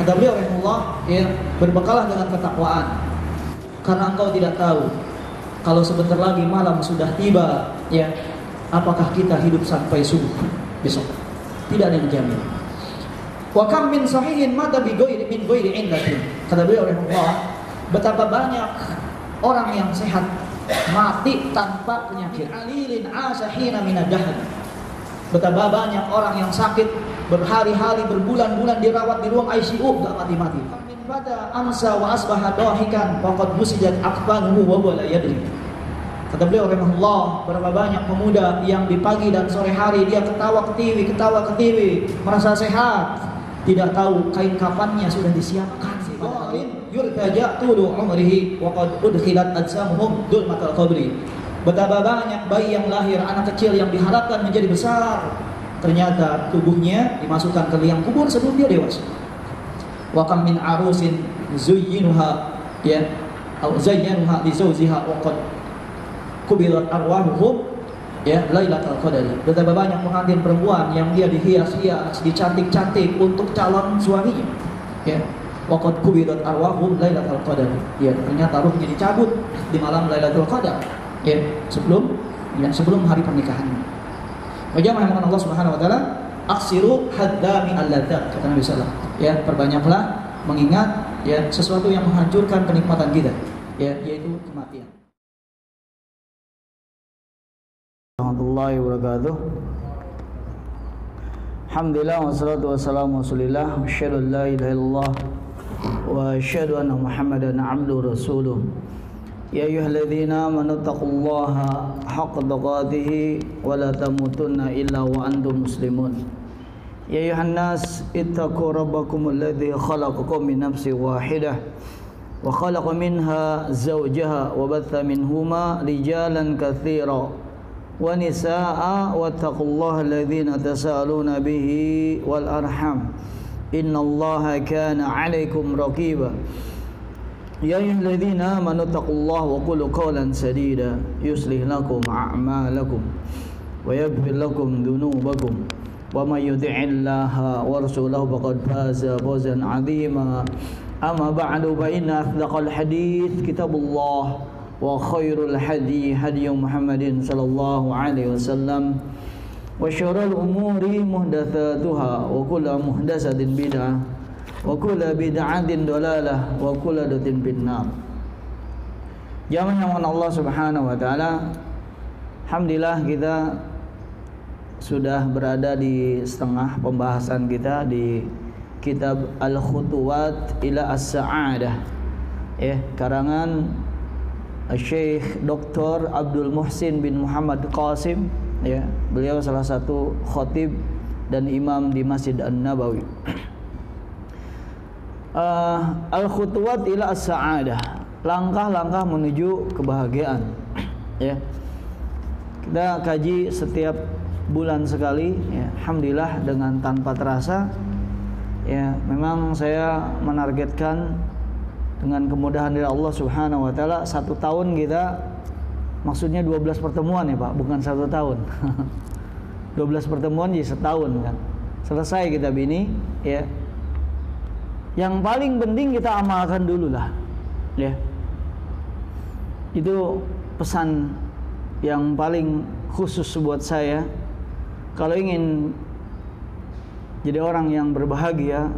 Kata beliau rahimahullah, ya, berbekalah dengan ketakwaan, karena engkau tidak tahu kalau sebentar lagi malam sudah tiba, ya, apakah kita hidup sampai subuh besok? Tidak ada yang jamin. Wa kam min sahihin mata bi ghairi min ghairi illatin. Kata beliau rahimahullah, betapa banyak orang yang sehat mati tanpa penyakit. Alilin asahina min ad-dahr. Betapa banyak orang yang sakit berhari-hari, berbulan-bulan dirawat di ruang ICU, enggak mati-mati. Min pada amsa wa asbaha dahikan faqad musijat aqfanuhu wa huwa la yadri. Kata beliau rahimahullah, berapa banyak pemuda yang di pagi dan sore hari dia ketawa ketiwi, merasa sehat, tidak tahu kain kafannya sudah disiapkan. Yurtaja tulu umrihi wa qad udkhilat ajsamuhum dulmatal qabri. Betapa banyak bayi yang lahir, anak kecil yang diharapkan menjadi besar, ternyata tubuhnya dimasukkan ke liang kubur sebelum dia dewasa. Wa kam min arusin zuyyinuha, ya, atau zayyanuha li zawjiha wa qad kubilat arwahuhum, ya, lailatul qadar. Betapa banyak pengantin perempuan yang dia dihias-hias, dicantik-cantik untuk calon suaminya, ya. Wa qad kubilat arwahuhum lailatul qadar. Ya, ternyata ruhnya dicabut di malam Lailatul Qadar, ya, sebelum hari pernikahannya. Bagaimana yang Allah Subhanahu wa taala, aksiru haddami alladzat, kata Nabi sallallahu alaihi wasallam, ya, perbanyaklah mengingat, ya, sesuatu yang menghancurkan kenikmatan kita, ya, yaitu kematian. Warahmatullahi wabarakatuh. Alhamdulillah wassalatu wassalamu rasulillah, asyhadu an la ilaha illallah wa asyhadu anna Muhammadan abduhu rasuluh. Ya ayyuhalladzina amanu taqullaha haqqa tuqatih wa la tamutunna illa wa antum muslimun. Ya ayyuhan nas ittaqu rabbakumul ladzi khalaqakum min nafsin wahidah wa khalaqa minha zawjaha wa batha minhuma rijalan katsiran wa nisaa wattaqullaha alladzina tasaaluna bihi wal arham innallaha kana 'alaikum raqiba. Ya ayyuhalladzina amanu taqullaha wa qulu qawlan sadida yuslih lakum a'malakum wa yaghfir lakum dhunubakum wa may yuti'illaha wa rasulahu faqad faza fawzan 'azima. Amma ba'du, fa inna asdaqal hadits kitabullah wa khairul hadi hadi Muhammadin sallallahu alaihi wasallam wa syarrul umuri muhdatsatuha wa kullu muhdatsatin bid'ah wa kullu bid'atin dalalah wa kullu dalatin finnar. Jamaah Allah Subhanahu wa taala, alhamdulillah kita sudah berada di setengah pembahasan kita di kitab Al-Khutuwat ila As-Sa'adah, ya, karangan Syekh Dr. Abdul Muhsin bin Muhammad Qasim, ya, beliau salah satu khatib dan imam di Masjid An-Nabawi. Al-Khutuwat ila As-Sa'adah, langkah-langkah menuju kebahagiaan, ya. Kita kaji setiap bulan sekali, ya, alhamdulillah dengan tanpa terasa, ya. Memang saya menargetkan dengan kemudahan dari Allah Subhanahu wa taala 1 tahun kita, maksudnya 12 pertemuan, ya Pak, bukan 1 tahun. 12 pertemuan jadi setahun kan. Selesai kitab ini, ya. Yang paling penting kita amalkan dulu lah, ya. Itu pesan yang paling khusus buat saya. Kalau ingin jadi orang yang berbahagia,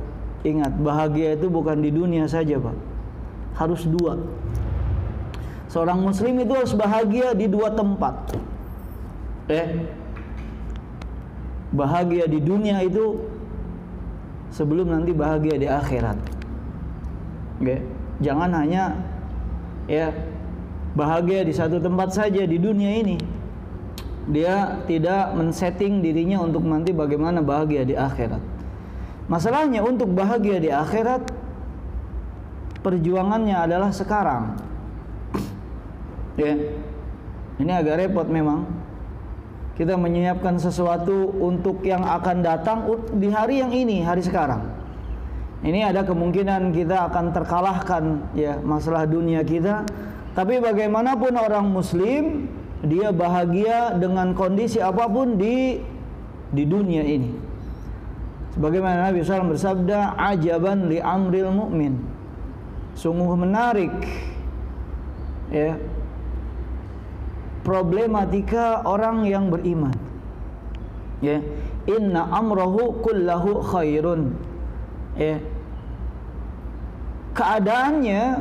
ingat, bahagia itu bukan di dunia saja, Pak. Harus 2. Seorang muslim itu harus bahagia di 2 tempat. Bahagia di dunia itu sebelum nanti bahagia di akhirat. Jangan hanya, ya, bahagia di satu tempat saja di dunia ini. Dia tidak men-setting dirinya untuk nanti bagaimana bahagia di akhirat. Masalahnya untuk bahagia di akhirat, perjuangannya adalah sekarang. Ya. Ini agak repot memang. Kita menyiapkan sesuatu untuk yang akan datang di hari yang ini, hari sekarang. Ini ada kemungkinan kita akan terkalahkan, ya, masalah dunia kita. Tapi bagaimanapun orang muslim, dia bahagia dengan kondisi apapun di dunia ini. Sebagaimana Nabi SAW bersabda, ajaban li amril mu'min, sungguh menarik ya problematika orang yang beriman. Ya, inna amrahu kullahu khairun. Ya, keadaannya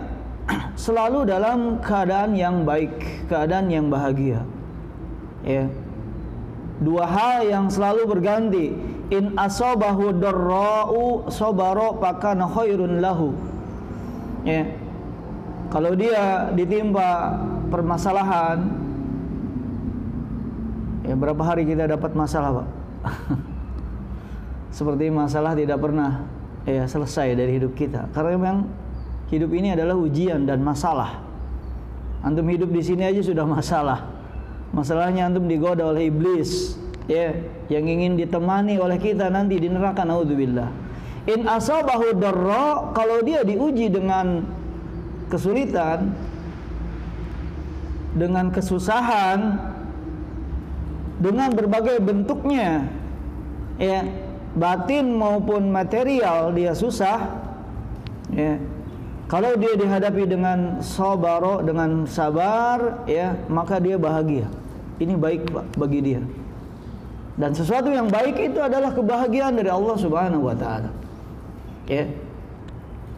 selalu dalam keadaan yang baik, keadaan yang bahagia. Ya, dua hal yang selalu berganti. In asabahu darra'u sabara fakana khairun lahu. Ya, kalau dia ditimpa permasalahan, ya berapa hari kita dapat masalah, Pak? Seperti masalah tidak pernah ya selesai dari hidup kita. Karena memang hidup ini adalah ujian dan masalah. Antum hidup di sini aja sudah masalah. Masalahnya antum digoda oleh iblis, ya, yang ingin ditemani oleh kita nanti di neraka, naudzubillah. In asabahu darra, kalau dia diuji dengan kesulitan, dengan kesusahan, dengan berbagai bentuknya, ya, batin maupun material dia susah, ya. Kalau dia dihadapi dengan sabaro, dengan sabar, ya, maka dia bahagia. Ini baik, Pak, bagi dia. Dan sesuatu yang baik itu adalah kebahagiaan dari Allah Subhanahu wa taala. Ya.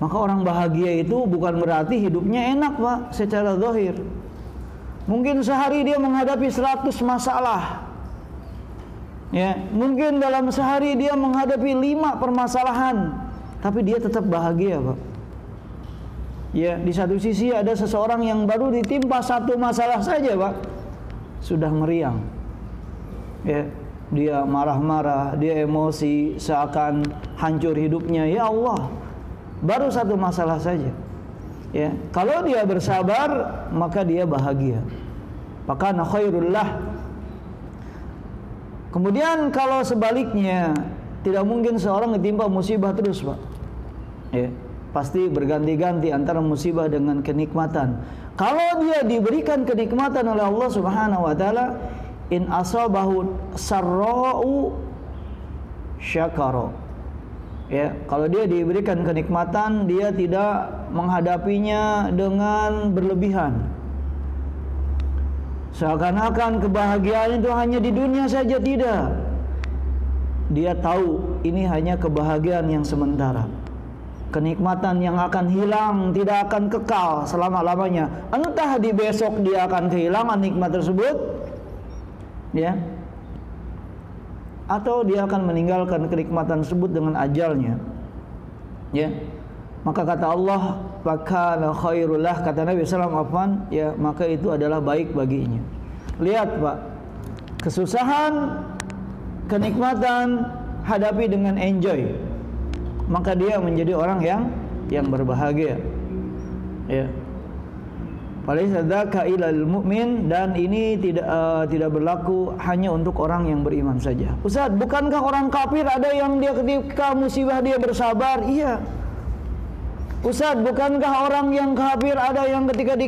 Maka orang bahagia itu bukan berarti hidupnya enak, Pak, secara zahir. Mungkin sehari dia menghadapi 100 masalah. Ya, mungkin dalam sehari dia menghadapi 5 permasalahan, tapi dia tetap bahagia, Pak. Ya, di satu sisi ada seseorang yang baru ditimpa 1 masalah saja, Pak, sudah meriang. Ya, dia marah-marah, dia emosi, seakan hancur hidupnya. Ya Allah, baru 1 masalah saja. Ya, kalau dia bersabar, maka dia bahagia. Maka khairul lah. Kemudian kalau sebaliknya, tidak mungkin seorang ditimpa musibah terus, Pak. Ya, pasti berganti-ganti antara musibah dengan kenikmatan. Kalau dia diberikan kenikmatan oleh Allah Subhanahu wa taala, in asabahu sarra'u syakara. Ya, kalau dia diberikan kenikmatan, dia tidak menghadapinya dengan berlebihan. Seakan-akan kebahagiaan itu hanya di dunia saja, tidak. Dia tahu ini hanya kebahagiaan yang sementara. Kenikmatan yang akan hilang, tidak akan kekal selama-lamanya. Entah di besok dia akan kehilangan nikmat tersebut, ya, atau dia akan meninggalkan kenikmatan tersebut dengan ajalnya. Ya. Maka kata Allah, fakana khairullah, kata Nabi SAW, ya, maka itu adalah baik baginya. Lihat, Pak, kesusahan, kenikmatan hadapi dengan enjoy, maka dia menjadi orang yang berbahagia. Ya. Falaisa dzaka ilal mu'min, dan ini tidak berlaku hanya untuk orang yang beriman saja. Ustaz, bukankah orang kafir ada yang dia ketika musibah dia bersabar? Iya. Ustaz, bukankah orang yang kafir ada yang ketika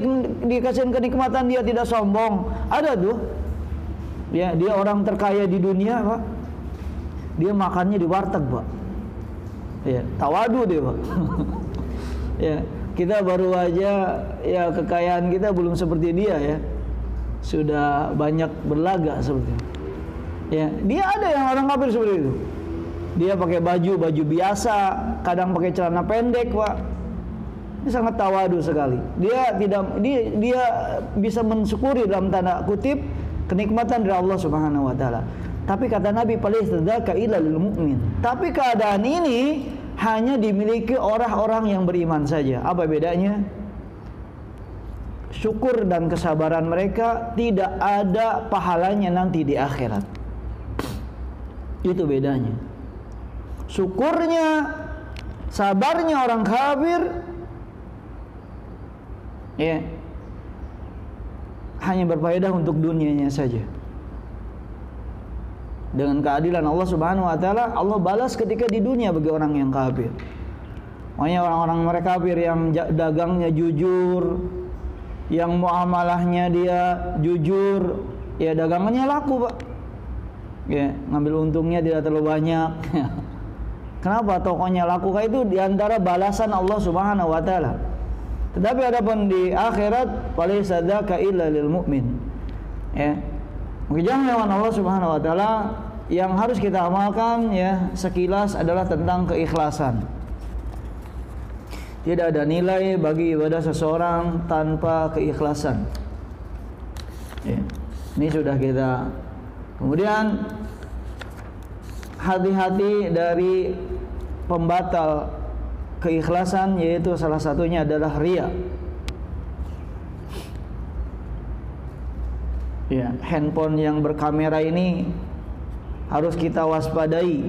dikasih kenikmatan dia tidak sombong? Ada tuh. Ya, dia orang terkaya di dunia, Pak. Dia makannya di warteg, Pak. Ya, tawadu dia, Pak. Ya, kita baru aja, ya, kekayaan kita belum seperti dia, ya. Sudah banyak berlagak seperti itu. Ya, dia ada yang orang kafir seperti itu. Dia pakai baju biasa, kadang pakai celana pendek, Pak. Ini sangat tawadu sekali. Dia bisa mensyukuri dalam tanda kutip kenikmatan dari Allah Subhanahu wa taala. Tapi kata Nabi, "Falaisadzaka ilal mu'min." Tapi keadaan ini hanya dimiliki orang-orang yang beriman saja. Apa bedanya? Syukur dan kesabaran mereka tidak ada pahalanya nanti di akhirat. Itu bedanya. Syukurnya, sabarnya orang kafir, ya, hanya berfaedah untuk dunianya saja. Dengan keadilan Allah Subhanahu wa taala, Allah balas ketika di dunia bagi orang yang kafir. Makanya orang-orang mereka kafir yang dagangnya jujur, yang muamalahnya dia jujur, ya dagangannya laku, Pak. Ya, ngambil untungnya tidak terlalu banyak. Kenapa tokonya lakukan itu diantara balasan Allah Subhanahu wa taala. Tetapi adapun di akhirat walaysa dzaka illa lil mu'min. Ya. Menjalankan Allah Subhanahu wa taala yang harus kita amalkan ya sekilas adalah tentang keikhlasan. Tidak ada nilai bagi ibadah seseorang tanpa keikhlasan. Ya. Ini sudah kita. Kemudian hati-hati dari pembatal keikhlasan, yaitu salah satunya adalah riya. Ya, handphone yang berkamera ini harus kita waspadai.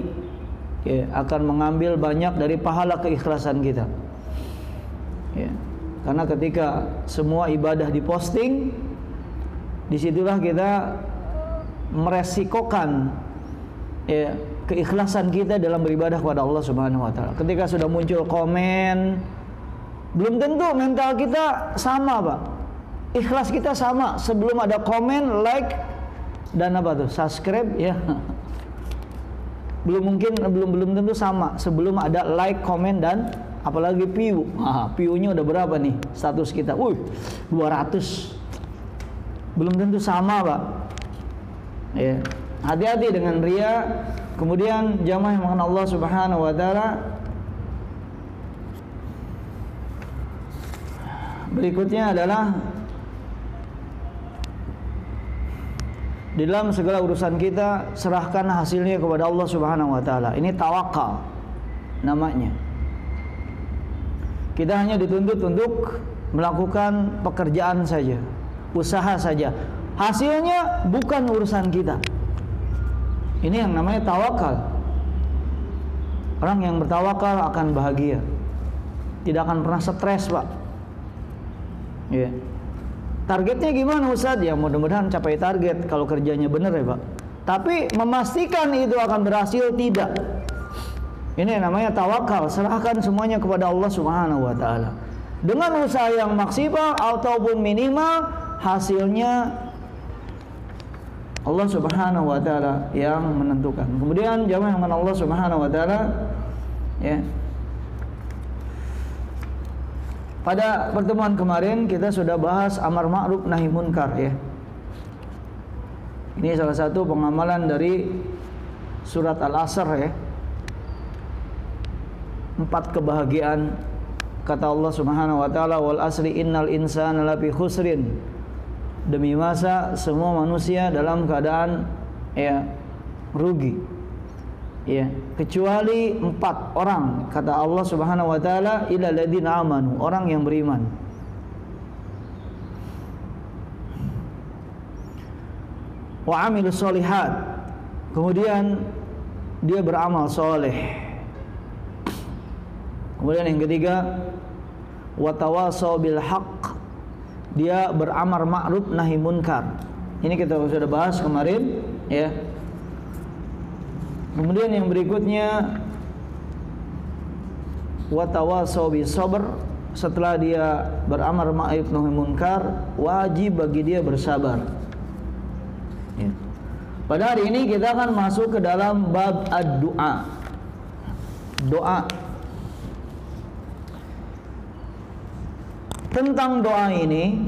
Ya, akan mengambil banyak dari pahala keikhlasan kita. Ya, karena ketika semua ibadah diposting, disitulah kita meresikokan ya keikhlasan kita dalam beribadah kepada Allah Subhanahu wa taala. Ketika sudah muncul komen, belum tentu mental kita sama, Pak. Ikhlas kita sama sebelum ada komen, like dan apa tuh? Subscribe ya. Belum tentu sama sebelum ada like, komen dan apalagi view. View-nya udah berapa nih? Status kita. 200. Belum tentu sama, Pak. Ya. Hati-hati dengan riya. Kemudian jamaah yang mengenal Allah Subhanahu wa taala, berikutnya adalah di dalam segala urusan kita serahkan hasilnya kepada Allah Subhanahu wa taala. Ini tawakal namanya. Kita hanya dituntut untuk melakukan pekerjaan saja, usaha saja. Hasilnya bukan urusan kita. Ini yang namanya tawakal. Orang yang bertawakal akan bahagia, tidak akan pernah stres, Pak. Ya. Targetnya gimana, Ustaz? Ya mudah-mudahan capai target kalau kerjanya benar ya, Pak. Tapi memastikan itu akan berhasil tidak. Ini yang namanya tawakal. Serahkan semuanya kepada Allah Subhanahu wa taala. Dengan usaha yang maksimal ataupun minimal, hasilnya Allah Subhanahu wa taala yang menentukan. Kemudian jamaah yang Allah Subhanahu wa taala ya. Pada pertemuan kemarin kita sudah bahas amar ma'ruf nahi munkar ya. Ini salah satu pengamalan dari surat Al-Asr ya. 4 kebahagiaan kata Allah Subhanahu wa taala, wal asri innal insana lafi khusrin. Demi masa semua manusia dalam keadaan ya rugi. Ya, kecuali 4 orang kata Allah Subhanahu wa taala, illal ladzina amanu, orang yang beriman. Wa amilus solihat, kemudian dia beramal soleh. Kemudian yang ketiga, wa tawasaw bil haqq, dia beramar ma'ruf nahi munkar. Ini kita sudah bahas kemarin ya. Kemudian yang berikutnya wa tawasaw bis sabr, setelah dia beramar ma'ruf nahi munkar, wajib bagi dia bersabar. Ya. Pada hari ini kita akan masuk ke dalam bab ad-du'a. Doa. Tentang doa ini,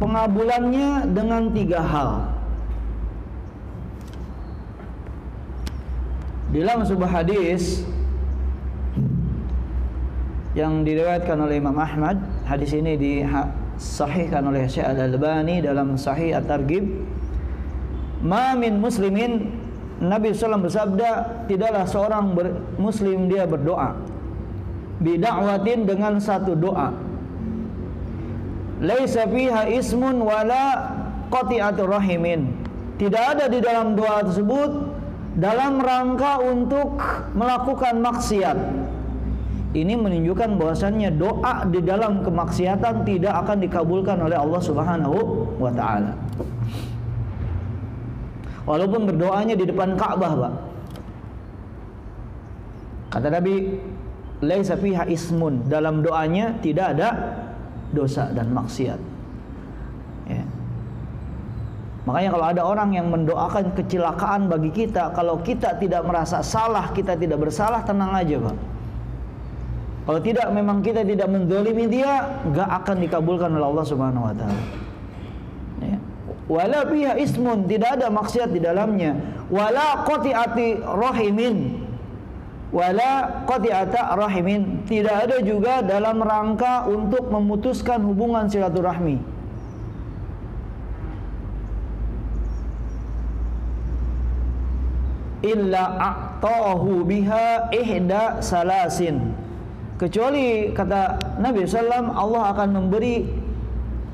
pengabulannya dengan 3 hal. Di dalam sebuah hadis yang diriwayatkan oleh Imam Ahmad, hadis ini disahihkan oleh Syekh Al-Albani dalam Sahih At-Targhib. Ma min muslimin, Nabi SAW bersabda, tidaklah seorang muslim dia berdoa bida'watin, dengan satu doa, laisa fiha ismun wala qati'atur rahimin, tidak ada di dalam doa tersebut dalam rangka untuk melakukan maksiat. Ini menunjukkan bahwasannya doa di dalam kemaksiatan tidak akan dikabulkan oleh Allah Subhanahu wa taala. Walaupun berdoanya di depan Ka'bah, Pak. Kata Nabi, laisa fiha ismun, dalam doanya tidak ada dosa dan maksiat. Ya. Makanya kalau ada orang yang mendoakan kecelakaan bagi kita, kalau kita tidak merasa salah, kita tidak bersalah, tenang aja Pak. Kalau tidak, memang kita tidak menzalimi dia, gak akan dikabulkan oleh Allah Subhanahu wa taala. Ya. Wala fiha ismun, tidak ada maksiat di dalamnya. Wala qati'ati rahimin. Wala qati'ata rahimin, tidak ada juga dalam rangka untuk memutuskan hubungan silaturahmi. Illa a'tahu biha ihda salasin, kecuali kata Nabi SAW, Allah akan memberi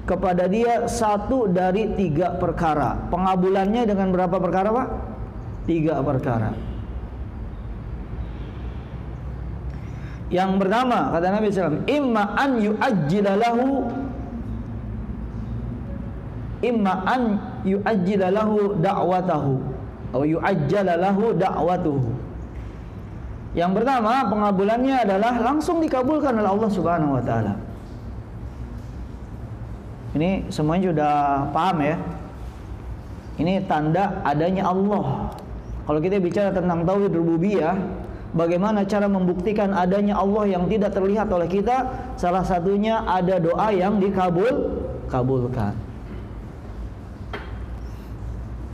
kepada dia satu dari 3 perkara. Pengabulannya dengan berapa perkara Pak? 3 perkara. Yang pertama kata Nabi SAW, imma an yu'ajjila lahu da'watahu atau yu'ajjala lahu da'watuhu. Yang pertama, pengabulannya adalah langsung dikabulkan oleh Allah Subhanahu wa taala. Ini semuanya sudah paham ya. Ini tanda adanya Allah. Kalau kita bicara tentang tauhid rububiyah, bagaimana cara membuktikan adanya Allah yang tidak terlihat oleh kita? Salah satunya ada doa yang dikabulkan.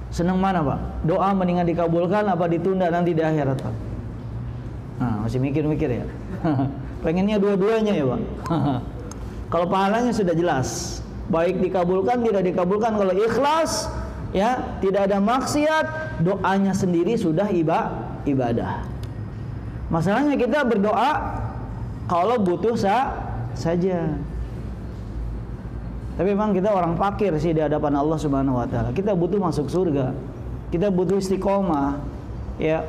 Senang mana Pak? Doa mendingan dikabulkan apa ditunda nanti di akhirat Pak? Nah, masih mikir-mikir ya. Pengennya dua-duanya ya Pak. Kalau pahalanya sudah jelas, baik dikabulkan tidak dikabulkan, kalau ikhlas ya, tidak ada maksiat, doanya sendiri sudah ibadah. Masalahnya kita berdoa kalau butuh saja. Tapi memang kita orang fakir sih di hadapan Allah Subhanahu wa taala. Kita butuh masuk surga. Kita butuh istiqomah, ya.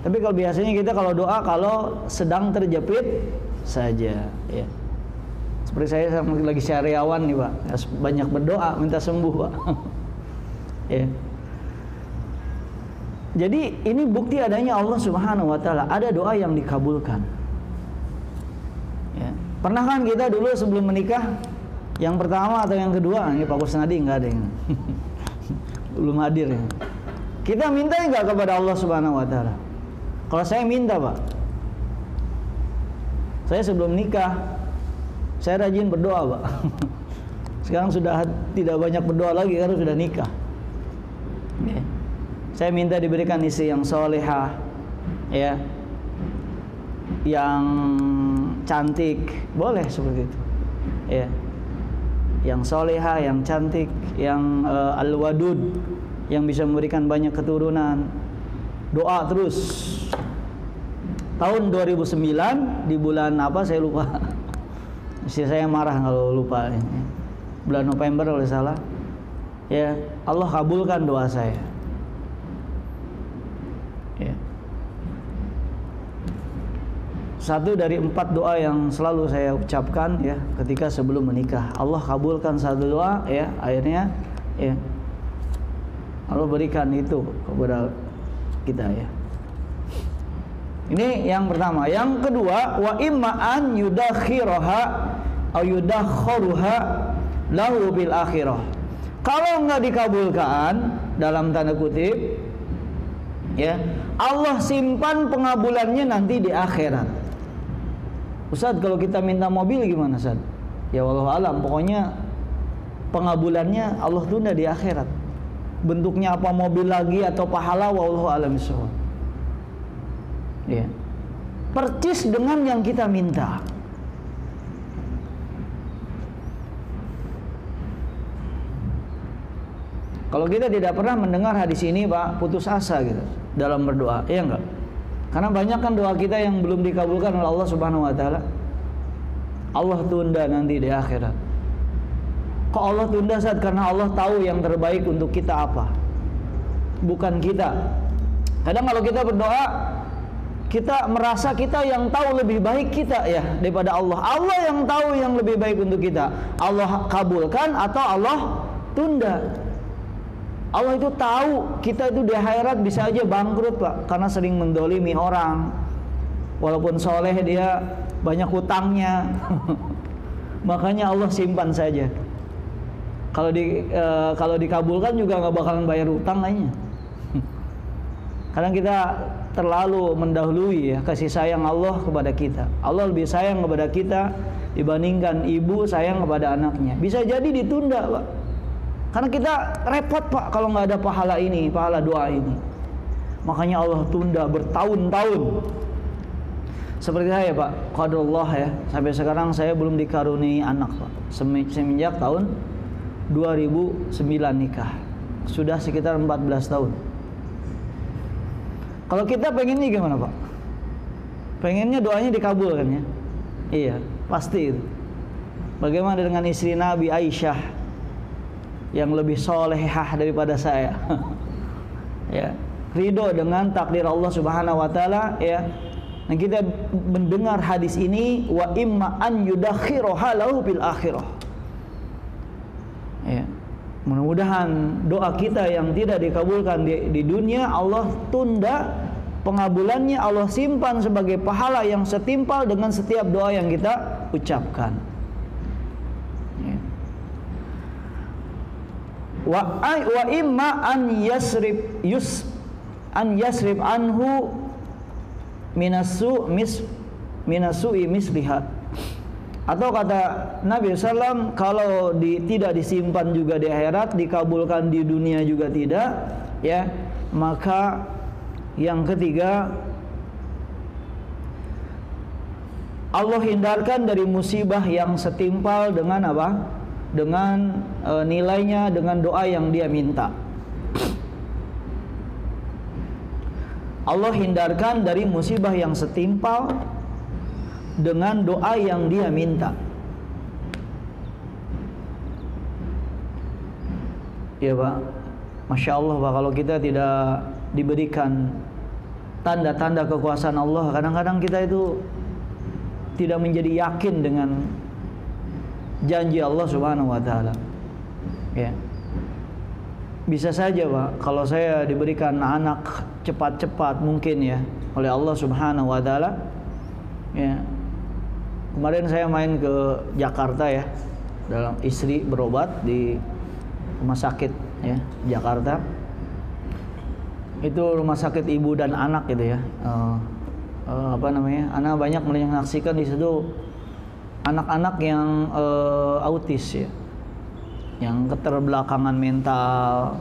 Tapi kalau biasanya kita kalau doa kalau sedang terjepit saja, ya. Seperti saya lagi syariawan nih, Pak. Banyak berdoa minta sembuh, Pak. Ya. Jadi ini bukti adanya Allah Subhanahu wa taala, ada doa yang dikabulkan. Ya. Pernah kan kita dulu sebelum menikah, yang pertama atau yang kedua, ini Pak Kusnadi nggak ada yang belum hadir ya. Kita minta nggak kepada Allah Subhanahu wa taala? Kalau saya minta, Pak. Saya sebelum nikah saya rajin berdoa, Pak. Sekarang sudah tidak banyak berdoa lagi karena sudah nikah. Ya. Saya minta diberikan istri yang solehah, ya, yang cantik, boleh seperti itu, ya. Yang solehah, yang cantik, yang al-wadud, yang bisa memberikan banyak keturunan. Doa terus. Tahun 2009 di bulan apa saya lupa. Istri saya marah kalau lupa. Bulan November kalau salah. Ya, Allah kabulkan doa saya. Ya. Satu dari 4 doa yang selalu saya ucapkan ya ketika sebelum menikah. Allah kabulkan satu doa ya, akhirnya ya Allah berikan itu kepada kita ya. Ini yang pertama. Yang kedua, wa imma an yudakhiraha atau yudakhiruha lahu bil akhirah. Kalau enggak dikabulkan dalam tanda kutip ya, Allah simpan pengabulannya nanti di akhirat. Ustaz, kalau kita minta mobil gimana, Ustaz? Ya wallahu alam, pokoknya pengabulannya Allah tunda di akhirat. Bentuknya apa, mobil lagi atau pahala, wallahu alam bissawab. Ya. Percis dengan yang kita minta. Kalau kita tidak pernah mendengar hadis ini, Pak, putus asa gitu dalam berdoa, iya enggak? Karena banyak kan doa kita yang belum dikabulkan oleh Allah Subhanahu wa taala. Allah tunda nanti di akhirat. Kok Allah tunda saat? Karena Allah tahu yang terbaik untuk kita apa, bukan kita. Kadang kalau kita berdoa, kita merasa kita yang tahu lebih baik kita ya daripada Allah. Allah yang tahu yang lebih baik untuk kita. Allah kabulkan atau Allah tunda. Allah itu tahu kita itu di akhirat bisa aja bangkrut, Pak, karena sering mendolimi orang. Walaupun soleh dia banyak hutangnya. Makanya Allah simpan saja. Kalau dikabulkan juga nggak bakalan bayar utang kayaknya. Kadang kita terlalu mendahului ya kasih sayang Allah kepada kita. Allah lebih sayang kepada kita dibandingkan ibu sayang kepada anaknya. Bisa jadi ditunda, Pak. Karena kita repot, Pak, kalau nggak ada pahala ini, pahala doa ini. Makanya Allah tunda bertahun-tahun. Seperti saya, Pak, qadarullah ya, sampai sekarang saya belum dikaruniai anak, Pak. Semenjak tahun 2009 nikah. Sudah sekitar 14 tahun. Kalau kita pengennya gimana, Pak? Pengennya doanya dikabulkan ya? Iya, pasti itu. Bagaimana dengan istri Nabi Aisyah yang lebih solehah daripada saya? Ya, ridho dengan takdir Allah Subhanahu wa taala ya. Dan kita mendengar hadis ini, wa imma an yudakhiraha lahu fil akhirah. Ya. Mudah-mudahan doa kita yang tidak dikabulkan di dunia, Allah tunda pengabulannya, Allah simpan sebagai pahala yang setimpal dengan setiap doa yang kita ucapkan. Ya. Wa imma an yasrib anhu minasu'i mislihat. Atau kata Nabi SAW, kalau tidak disimpan juga di akhirat, dikabulkan di dunia juga tidak, ya, maka yang ketiga, Allah hindarkan dari musibah yang setimpal dengan apa? Dengan nilainya, dengan doa yang dia minta. Allah hindarkan dari musibah yang setimpal dengan doa yang dia minta. Ya, Pak, Masya Allah, Pak, kalau kita tidak diberikan tanda-tanda kekuasaan Allah, kadang-kadang kita itu tidak menjadi yakin dengan janji Allah Subhanahu wa taala. Ya. Bisa saja, Pak, kalau saya diberikan anak cepat-cepat mungkin ya oleh Allah Subhanahu wa taala. Ya. Kemarin saya main ke Jakarta ya, dalam istri berobat di rumah sakit ya, Jakarta. Itu rumah sakit ibu dan anak gitu ya. Anak banyak menyaksikan di situ anak-anak yang autis ya, yang keterbelakangan mental.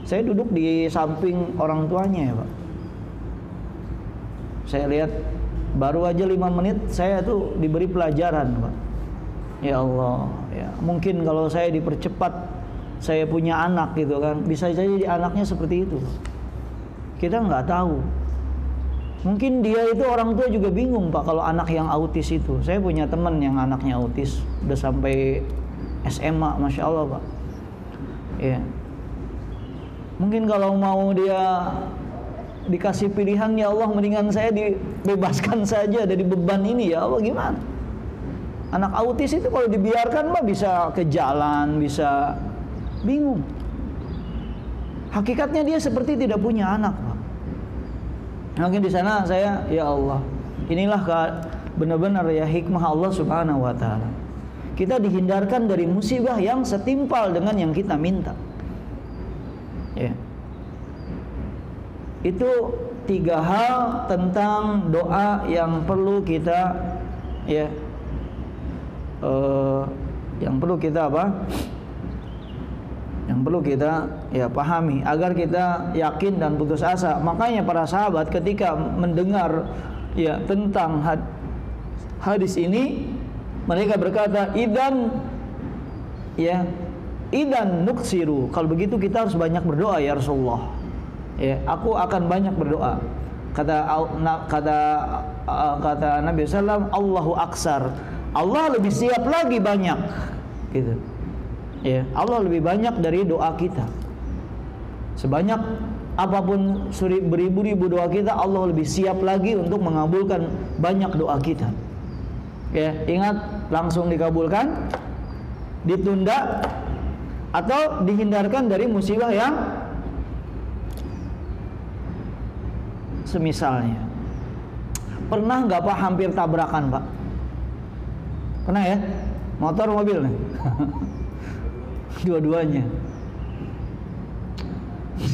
Saya duduk di samping orang tuanya ya, Pak. Saya lihat baru aja 5 menit saya tuh diberi pelajaran, Pak. Ya Allah, ya. Mungkin kalau saya dipercepat, saya punya anak gitu kan, bisa jadi anaknya seperti itu. Kita nggak tahu. Mungkin dia itu orang tua juga bingung, Pak, kalau anak yang autis itu. Saya punya teman yang anaknya autis, udah sampai SMA, Masya Allah, Pak. Ya. Mungkin kalau mau dia dikasih pilihan, ya Allah, mendingan saya dibebaskan saja dari beban ini, ya Allah, gimana? Anak autis itu kalau dibiarkan mah bisa ke jalan, bisa bingung. Hakikatnya dia seperti tidak punya anak, Pak. Mungkin di sana saya, ya Allah, inilah benar-benar ya hikmah Allah Subhanahu wa taala. Kita dihindarkan dari musibah yang setimpal dengan yang kita minta. Ya. Itu 3 hal tentang doa yang perlu kita ya yang perlu kita apa? Yang perlu kita ya pahami agar kita yakin dan putus asa. Makanya para sahabat ketika mendengar ya tentang hadis ini, mereka berkata, idan nuksiru. Kalau begitu kita harus banyak berdoa ya Rasulullah. Ya, aku akan banyak berdoa. Kata Nabi SAW, Allahu aksar. Allah lebih siap lagi banyak. Gitu. Ya, Allah lebih banyak dari doa kita. Sebanyak apapun beribu-ribu doa kita, Allah lebih siap lagi untuk mengabulkan banyak doa kita. Ya, ingat, langsung dikabulkan, ditunda, atau dihindarkan dari musibah yang semisalnya. Pernah nggak Pak hampir tabrakan, Pak? Pernah ya? Motor mobil nih. dua-duanya.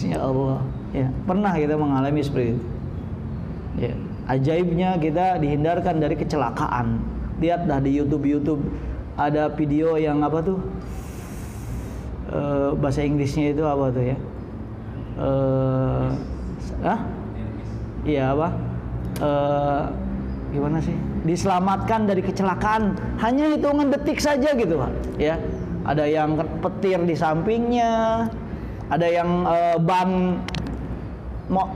Ya Allah, ya pernah kita mengalami seperti itu. Ya, ajaibnya kita dihindarkan dari kecelakaan. Lihat dah di YouTube ada video yang apa tuh, bahasa Inggrisnya itu apa tuh ya? Iya apa? Gimana sih? Diselamatkan dari kecelakaan hanya hitungan detik saja gitu Pak. Ya, ada yang petir di sampingnya, ada yang ban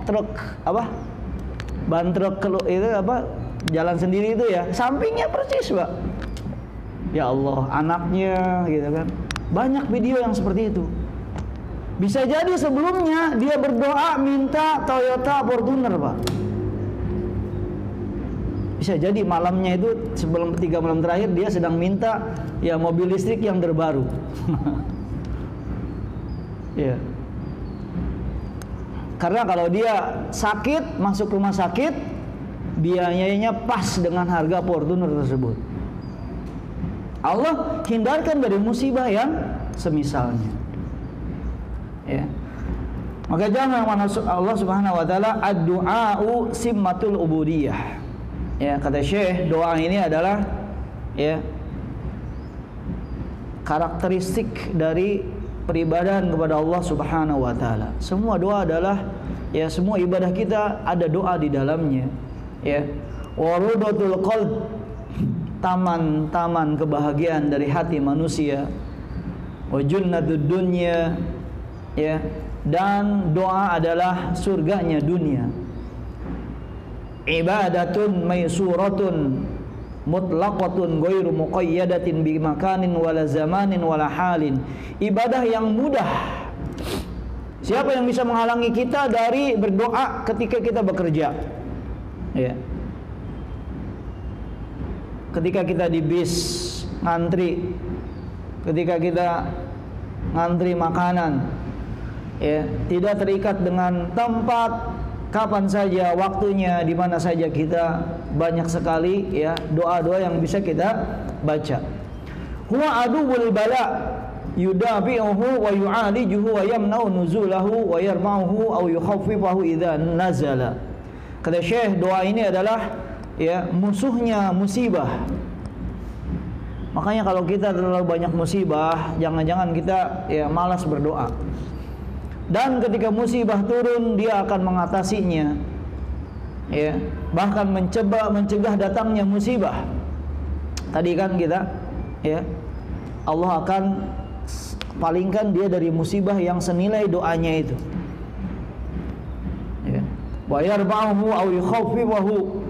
truk apa? Ban truk itu apa? Jalan sendiri itu ya, sampingnya persis Pak. Ya Allah, anaknya gitu kan. Banyak video yang seperti itu. Bisa jadi sebelumnya dia berdoa minta Toyota Fortuner Pak. Bisa jadi malamnya itu sebelum 3 malam terakhir dia sedang minta ya mobil listrik yang terbaru. Ya. Karena kalau dia sakit, masuk rumah sakit, biayanya pas dengan harga Fortuner tersebut. Allah hindarkan dari musibah yang semisalnya. Ya. Maka jangan Allah Subhanahu wa taala ad-du'a'u simmatul ubudiyah. Ya, kata Syekh, doa ini adalah ya karakteristik dari peribadahan kepada Allah Subhanahu wa taala. Semua doa adalah ya semua ibadah kita ada doa di dalamnya. Ya. Warudatul qalb, taman-taman kebahagiaan dari hati manusia. Wa junnatud dunya, ya. Dan doa adalah surganya dunia. Ibadatun maisuratun mutlaqatun ghairu muqayyadatin bi makanin wala zamanin wala halin. Ibadah yang mudah. Siapa yang bisa menghalangi kita dari berdoa ketika kita bekerja? Ya. Ketika kita di bis ngantri, ketika kita ngantri makanan, ya, tidak terikat dengan tempat, kapan saja waktunya, di mana saja, kita banyak sekali ya doa-doa yang bisa kita baca. Huwa aduwwul bala yudabi'uhu wa yu'alijuhu wa yamna'u nuzulahu wa yarma'uhu aw yukhaffifahu idza nazala. Kata Syekh, doa ini adalah ya musuhnya musibah. Makanya kalau kita terlalu banyak musibah, jangan-jangan kita ya malas berdoa. Dan ketika musibah turun, dia akan mengatasinya, ya, bahkan mencegah datangnya musibah. Tadi kan kita, ya, Allah akan palingkan dia dari musibah yang senilai doanya itu. Ya. Wa yarba'uhu aw yukhaffifahu,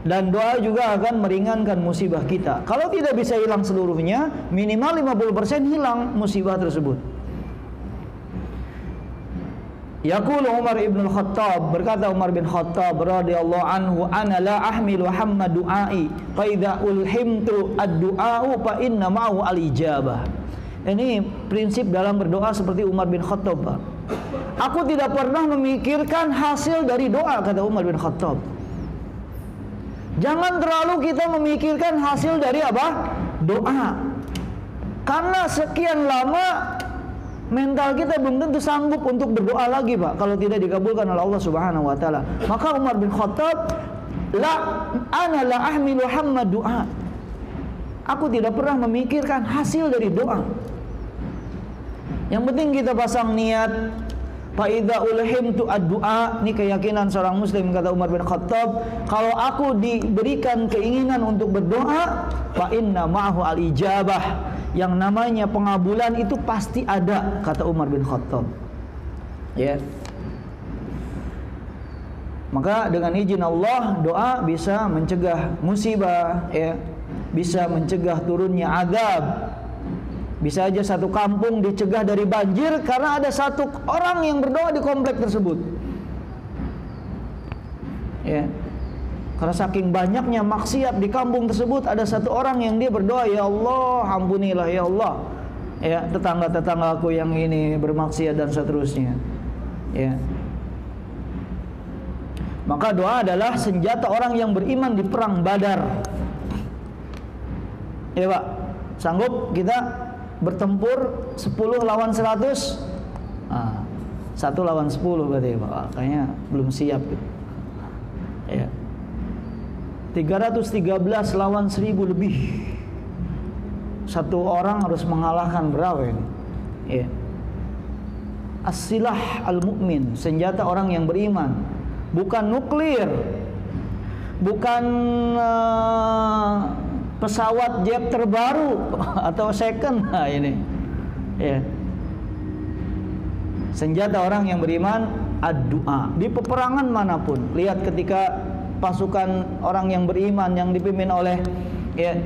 dan doa juga akan meringankan musibah kita. Kalau tidak bisa hilang seluruhnya, minimal 50% hilang musibah tersebut. Yaqulu Umar ibn al-Khattab, berkata Umar bin Khattab radhiyallahu anhu, ana la ahmilu hamma du'ai fa idza ulhimtu ad-du'a'u fa inna ma'ahu al-ijabah. Ini prinsip dalam berdoa seperti Umar bin Khattab, Pak. Aku tidak pernah memikirkan hasil dari doa, kata Umar bin Khattab. Jangan terlalu kita memikirkan hasil dari apa? Doa. Karena sekian lama mental kita belum tentu sanggup untuk berdoa lagi, Pak, kalau tidak dikabulkan oleh Allah Subhanahu wa taala. Maka Umar bin Khattab, ana la ahmilu hamma du'a. Aku tidak pernah memikirkan hasil dari doa. Yang penting kita pasang niat. Fa idza ulhimtu ad-du'a, ini keyakinan seorang muslim, kata Umar bin Khattab, kalau aku diberikan keinginan untuk berdoa, fa inna ma'ahu al-ijabah, yang namanya pengabulan itu pasti ada, kata Umar bin Khattab. Ya. Maka dengan izin Allah, doa bisa mencegah musibah, ya. Bisa mencegah turunnya azab. Bisa aja satu kampung dicegah dari banjir karena ada satu orang yang berdoa di komplek tersebut. Ya. Karena saking banyaknya maksiat di kampung tersebut, ada satu orang yang dia berdoa, ya Allah, ampunilah ya Allah, ya, tetangga-tetanggaku yang ini bermaksiat dan seterusnya. Ya. Maka doa adalah senjata orang yang beriman di perang Badar. Ya, Pak, sanggup kita bertempur 10 lawan 100. 1 lawan 10 berarti Pak. Kayaknya belum siap gitu. Ya. 313 lawan 1000 lebih. Satu orang harus mengalahkan berapa ini? Ya. As-silah al-mu'min, senjata orang yang beriman, bukan nuklir, bukan pesawat jet terbaru atau second. Nah, ini ya. Senjata orang yang beriman ad-du'a. Di peperangan manapun, lihat ketika pasukan orang yang beriman yang dipimpin oleh ya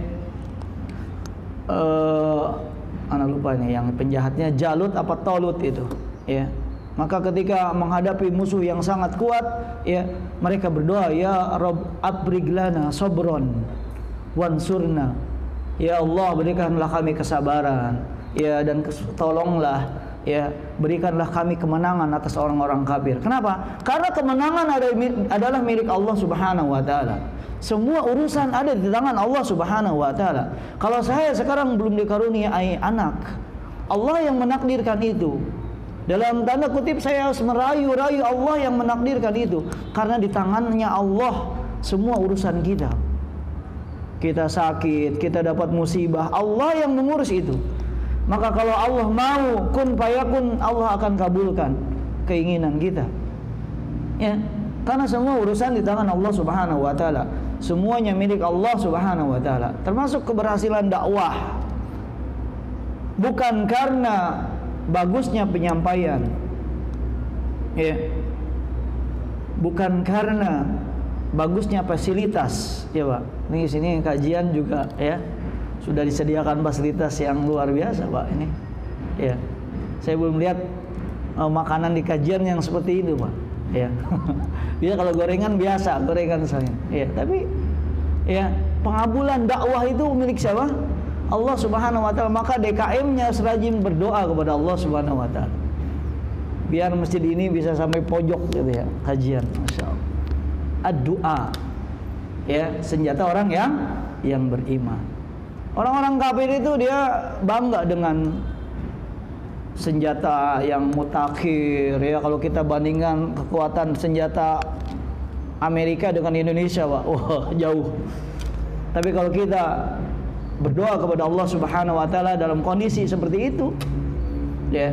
anak lupa ini yang penjahatnya Jalut apa Tolut itu ya, maka ketika menghadapi musuh yang sangat kuat ya, mereka berdoa, ya Rabb abriglana sobron wansurna, ya Allah berikanlah kami kesabaran ya, dan tolonglah ya, berikanlah kami kemenangan atas orang-orang kafir. Kenapa? Karena kemenangan adalah milik Allah Subhanahu wa taala. Semua urusan ada di tangan Allah Subhanahu wa taala. Kalau saya sekarang belum dikaruniai anak, Allah yang menakdirkan itu. Dalam tanda kutip saya harus merayu-rayu Allah yang menakdirkan itu, karena di tangannya Allah semua urusan kita. Kita sakit, kita dapat musibah, Allah yang mengurus itu. Maka kalau Allah mau kun fayakun, Allah akan kabulkan keinginan kita. Ya, karena semua urusan di tangan Allah Subhanahu wa taala. Semuanya milik Allah Subhanahu wa taala. Termasuk keberhasilan dakwah. Bukan karena bagusnya penyampaian. Ya. Bukan karena bagusnya fasilitas, ya Pak. Ini sini kajian juga ya. Sudah disediakan fasilitas yang luar biasa, Pak, ini. Ya. Saya belum lihat makanan di kajian yang seperti itu, Pak. Ya. Dia kalau gorengan biasa, gorengan saya. Ya, tapi ya, pengabulan dakwah itu milik siapa? Allah Subhanahu wa taala. Maka DKM-nya serajin berdoa kepada Allah Subhanahu wa taala. Biar masjid ini bisa sampai pojok gitu ya, kajian, masyaallah. Ad-du'a. Ya, senjata orang yang beriman. Orang-orang kafir itu dia bangga dengan senjata yang mutakhir ya. Kalau kita bandingkan kekuatan senjata Amerika dengan Indonesia, Pak, wah jauh. Tapi kalau kita berdoa kepada Allah Subhanahu wa taala dalam kondisi seperti itu, ya,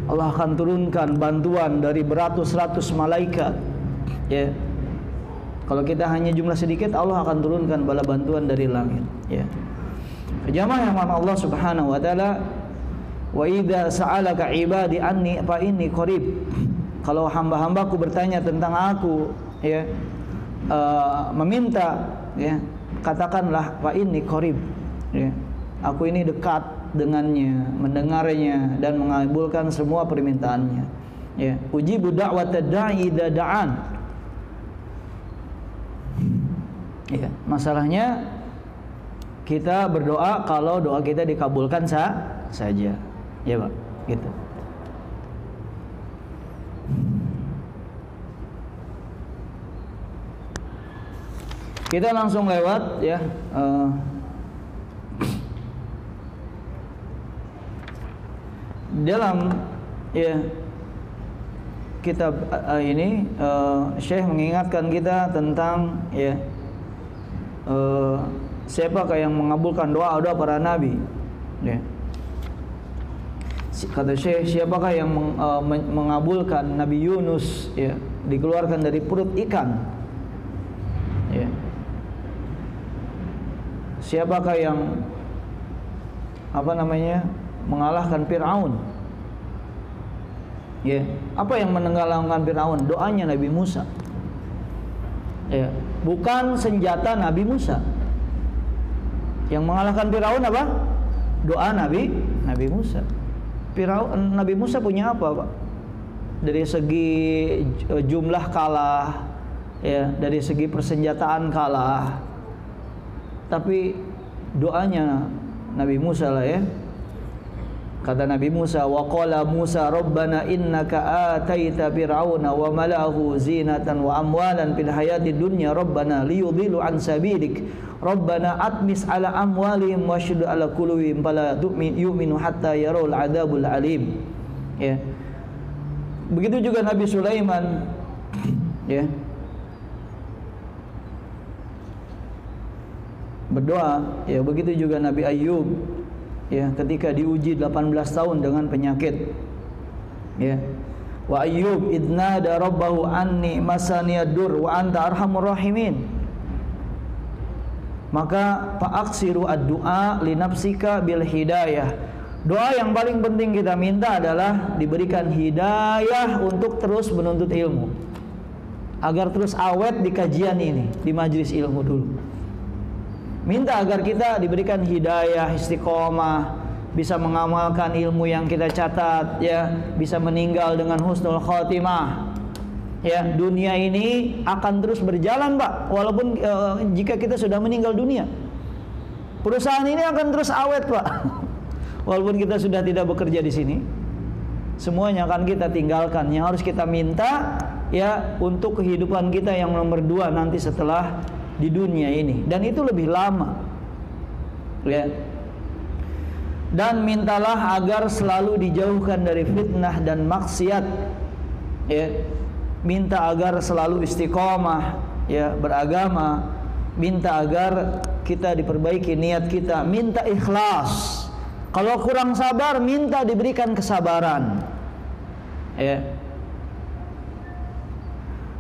Allah akan turunkan bantuan dari beratus-ratus malaikat. Ya. Kalau kita hanya jumlah sedikit, Allah akan turunkan bala bantuan dari langit, ya. Jamaah yang mana Allah Subhanahu wa taala, wa idza sa'alaka ibadi anni fa inni qarib. Kalau hamba-hambaku bertanya tentang aku, ya, meminta, ya, katakanlah fa inni qarib, ya. Aku ini dekat dengannya, mendengarnya dan mengabulkan semua permintaannya, ya. Ujibu da'watad da'i idza da'an. Ya, masalahnya kita berdoa kalau doa kita dikabulkan saja, ya Pak, gitu. Kita langsung lewat ya. Dalam ya kitab ini Syekh mengingatkan kita tentang ya siapakah yang mengabulkan doa-doa para nabi, ya. Kata Syekh, siapakah yang mengabulkan Nabi Yunus, ya, dikeluarkan dari perut ikan, ya. Siapakah yang mengalahkan Fir'aun, ya. Apa yang mengalahkan Fir'aun? Doanya Nabi Musa, ya. Bukan senjata Nabi Musa. Yang mengalahkan Firaun apa? Doa Nabi Musa. Nabi Musa punya apa, Pak? Dari segi jumlah kalah, ya, dari segi persenjataan kalah. Tapi doanya Nabi Musa lah, ya. Kata Nabi Musa, wa qala Musa rabbana innaka ataita fir'auna wa mala'ahu zinatan wa amwalan fil hayatid dunya rabbana liyudhilu an sabilik rabbana atmis ala amwalihim washdud ala qulubihim fala yu'minu hatta yarawul adzabul alim. Ya. Begitu juga Nabi Sulaiman, ya, berdoa. Ya, begitu juga Nabi Ayub, ya, ketika diuji 18 tahun dengan penyakit. Ya. Wa Ayyub idnada rabbahu anni masaniyadur wa anta arhamur rahimin. Maka fa'aksiru ad-du'a li nafsika bil hidayah. Doa yang paling penting kita minta adalah diberikan hidayah untuk terus menuntut ilmu, agar terus awet di kajian ini, di majelis ilmu dulu. Minta agar kita diberikan hidayah, istiqomah, bisa mengamalkan ilmu yang kita catat, ya, bisa meninggal dengan husnul khotimah. Ya, dunia ini akan terus berjalan, Pak, walaupun jika kita sudah meninggal dunia. Perusahaan ini akan terus awet, Pak. Walaupun kita sudah tidak bekerja di sini. Semuanya akan kita tinggalkan. Yang harus kita minta, ya, untuk kehidupan kita yang nomor 2 nanti setelah di dunia ini, dan itu lebih lama. Ya. Dan mintalah agar selalu dijauhkan dari fitnah dan maksiat. Ya. Minta agar selalu istiqomah, ya, beragama. Minta agar kita diperbaiki niat kita, minta ikhlas. Kalau kurang sabar, minta diberikan kesabaran. Ya.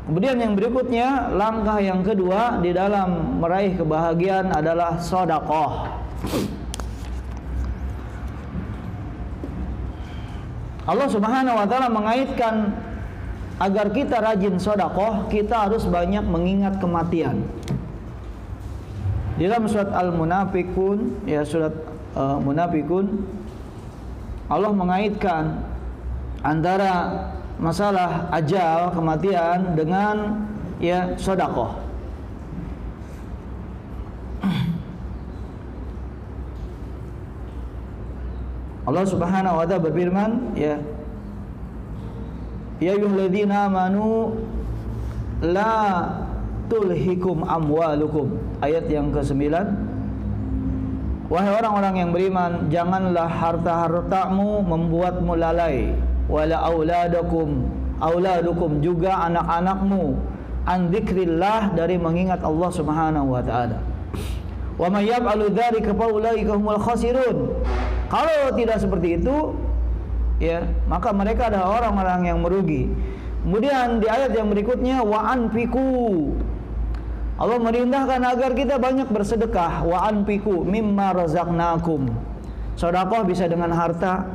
Kemudian yang berikutnya, langkah yang kedua di dalam meraih kebahagiaan adalah sedekah. Allah Subhanahu wa taala mengaitkan agar kita rajin sedekah, kita harus banyak mengingat kematian. Di dalam surat Al-Munafiqun, ya, surat Munafiqun, Allah mengaitkan antara masalah ajal, kematian, dengan, ya, sedekah. Allah Subhanahu wa taala berfirman, ya, ya ayyuhalladzina amanu la tulhikum amwalukum. Ayat yang ke-9. Wahai orang-orang yang beriman, janganlah harta-hartamu membuatmu lalai. Wala auladukum juga anak-anakmu an dzikrillah, dari mengingat Allah Subhanahu wa taala. Wa may yaf'alu dzalika fa ulaika humul khasirun. Kalau tidak seperti itu, ya, maka mereka adalah orang-orang yang merugi. Kemudian di ayat yang berikutnya, wa anfiqu. Allah merintahkan agar kita banyak bersedekah. Wa anfiqu mimma razaqnakum. Sedekah bisa dengan harta,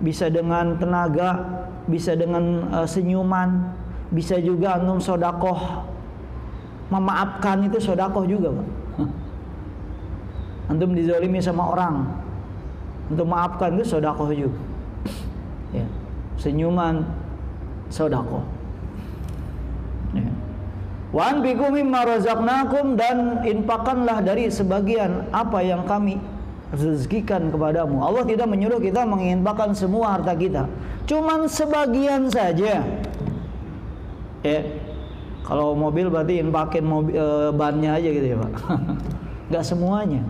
bisa dengan tenaga, bisa dengan senyuman, bisa juga antum sedekah memaafkan, itu sedekah juga, Pak. Antum dizalimi sama orang, untuk maafkan itu sedekah juga. Ya. Senyuman sedekah. Ya. Wa anfiqu mimma razaqnakum, dan infakkanlah dari sebagian apa yang kami rezekikan kepadamu. Allah tidak menyuruh kita menginfakkan semua harta kita, cuman sebagian saja. Ya. Kalau mobil berarti infakin bannya aja gitu ya, Pak. Enggak semuanya.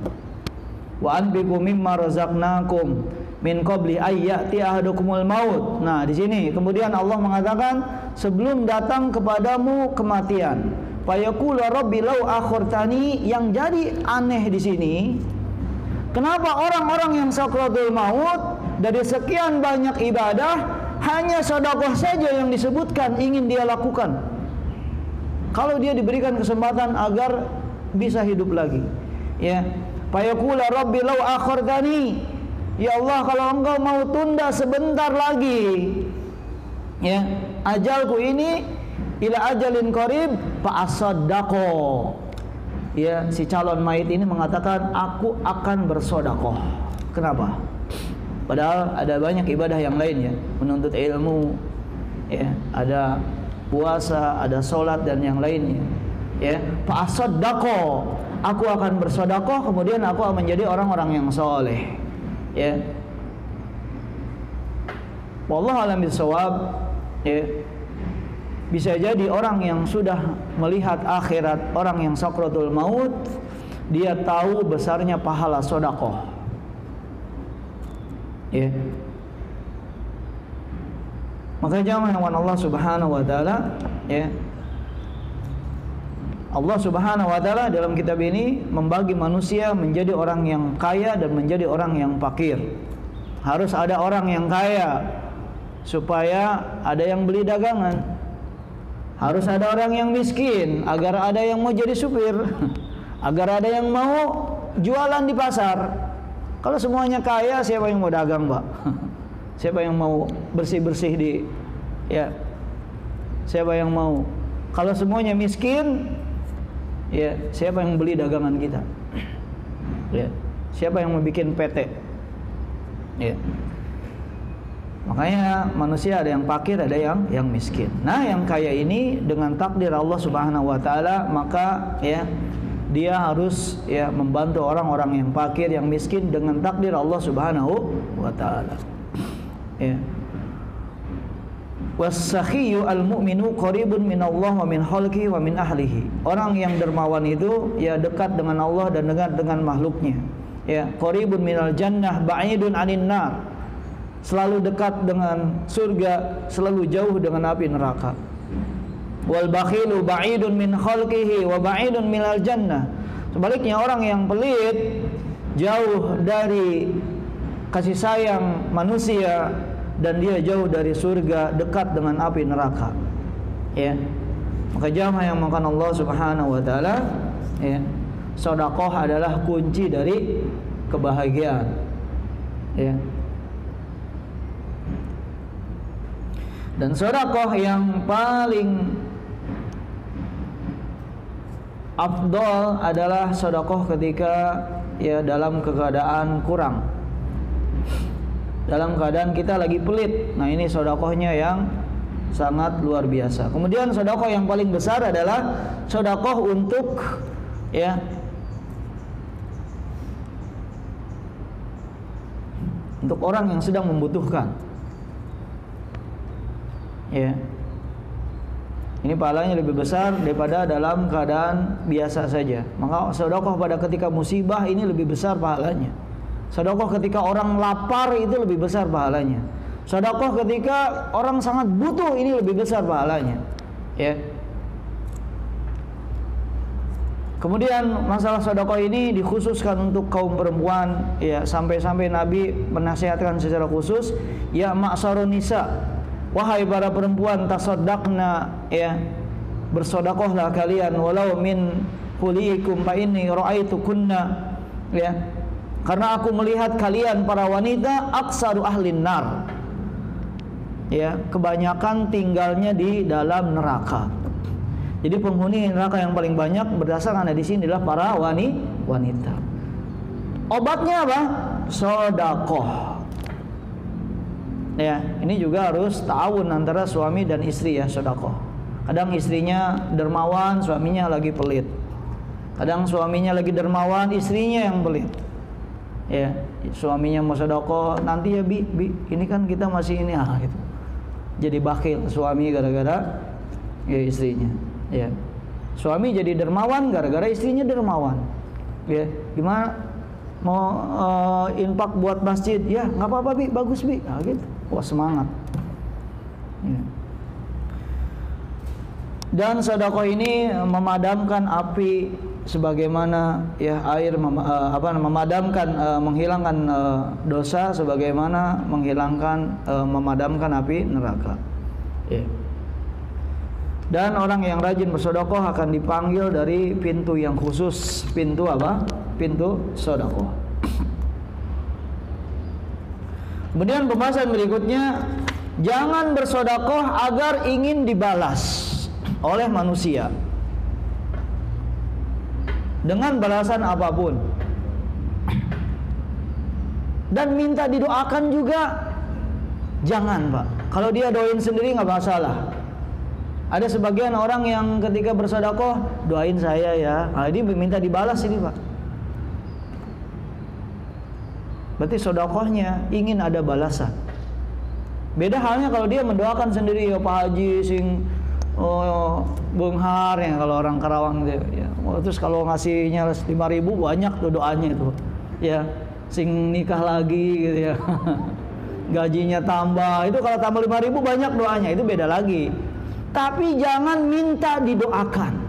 Wa anfiqu mimma razaqnakum min qabli ayyati ahadukumul maut. Nah, di sini kemudian Allah mengatakan sebelum datang kepadamu kematian. Fa yaqulu rabbi law akhirtani. Yang jadi aneh di sini, kenapa orang-orang yang sakratul maut dari sekian banyak ibadah hanya sedekah saja yang disebutkan ingin dia lakukan, kalau dia diberikan kesempatan agar bisa hidup lagi. Ya. Fayaqula rabbi law akhartani, ya Allah, kalau engkau mau tunda sebentar lagi, ya, ajalku ini ila ajalin qarib fa asaddaqo. Ya, si calon mayit ini mengatakan aku akan bersedekah. Kenapa? Padahal ada banyak ibadah yang lain, ya, menuntut ilmu, ya, ada puasa, ada sholat dan yang lainnya. Ya, fa aku akan bersedekah, kemudian aku akan menjadi orang-orang yang soleh. Ya, Wallahu a'lam bishawab, ya. Bisa jadi orang yang sudah melihat akhirat, orang yang sakratul maut, dia tahu besarnya pahala sedekah. Ya. Maka jangan hewan Allah Subhanahu wa taala, ya. Allah Subhanahu wa taala dalam kitab ini membagi manusia menjadi orang yang kaya dan menjadi orang yang fakir. Harus ada orang yang kaya supaya ada yang beli dagangan. Harus ada orang yang miskin agar ada yang mau jadi supir, agar ada yang mau jualan di pasar. Kalau semuanya kaya, siapa yang mau dagang, Pak? Siapa yang mau bersih-bersih di, ya? Siapa yang mau? Kalau semuanya miskin, ya, siapa yang beli dagangan kita? Ya, siapa yang mau bikin PT? Ya. Makanya manusia ada yang fakir, ada yang miskin. Nah, yang kaya ini dengan takdir Allah Subhanahu wa taala, maka ya dia harus ya membantu orang-orang yang fakir, yang miskin dengan takdir Allah Subhanahu wa taala. Ya. Was-sakhiyyu al-mu'minu qaribun min Allah wa min khalqihi wa min ahlihi. Orang yang dermawan itu ya dekat dengan Allah dan dekat dengan makhluknya. Ya, qaribun minal jannah ba'idun 'anin nar. Selalu dekat dengan surga, selalu jauh dengan api neraka. Wal bakhilu ba'idun min khalqihi wa ba'idun minal jannah. Sebaliknya orang yang pelit jauh dari kasih sayang manusia dan dia jauh dari surga, dekat dengan api neraka. Ya. Maka jamaah yang makan Allah Subhanahu wa taala, ya. Sedekah adalah kunci dari kebahagiaan. Ya. Dan sedekah yang paling afdal adalah sedekah ketika ya dalam keadaan kurang, dalam keadaan kita lagi pelit. Nah, ini sedekahnya yang sangat luar biasa. Kemudian sedekah yang paling besar adalah sedekah untuk ya untuk orang yang sedang membutuhkan. Ya. Ini pahalanya lebih besar daripada dalam keadaan biasa saja. Maka sedekah pada ketika musibah ini lebih besar pahalanya. Sedekah ketika orang lapar itu lebih besar pahalanya. Sedekah ketika orang sangat butuh ini lebih besar pahalanya. Ya. Kemudian masalah sedekah ini dikhususkan untuk kaum perempuan, ya, sampai-sampai Nabi menasihatkan secara khusus, ya ma'syarun nisa, wahai para perempuan, tasaddaqna, ya, bersedekahlah kalian walau min huliikum fa inni ra'aitukunna, ya, karena aku melihat kalian para wanita aksaru ahlin nar, ya, kebanyakan tinggalnya di dalam neraka. Jadi penghuni neraka yang paling banyak berdasarkan di sini adalah para wanita. Obatnya apa? Sedekah. Ya, ini juga harus ta'awun antara suami dan istri, ya, sedekah. Kadang istrinya dermawan, suaminya lagi pelit. Kadang suaminya lagi dermawan, istrinya yang pelit. Ya, suaminya mau sedekah, nanti ya bi, ini kan kita masih ini gitu. Jadi bakhil suami gara-gara ya istrinya. Ya, suami jadi dermawan gara-gara istrinya dermawan. Ya, gimana mau infak buat masjid? Ya, nggak apa-apa bi, bagus bi, nah, gitu. Wah, semangat. Ya. Dan sedekah ini memadamkan api sebagaimana ya air memadamkan menghilangkan dosa sebagaimana menghilangkan memadamkan api neraka. Ya. Dan orang yang rajin bersedekah akan dipanggil dari pintu yang khusus. Pintu apa? Pintu sedekah. Kemudian pembahasan berikutnya, jangan bersedekah agar ingin dibalas oleh manusia dengan balasan apapun. Dan minta didoakan juga jangan, Pak. Kalau dia doain sendiri nggak masalah. Ada sebagian orang yang ketika bersedekah, doain saya ya. Nah, ini minta dibalas ini, Pak. Berarti sedekahnya ingin ada balasan. Beda halnya kalau dia mendoakan sendiri, ya Pak Haji sing benghar ya kalau orang Karawang gitu ya. Terus kalau ngasihnya 5.000 banyak tuh doanya itu. Ya, sing nikah lagi gitu ya. Gajinya tambah. Itu kalau tambah 5.000 banyak doanya, itu beda lagi. Tapi jangan minta didoakan.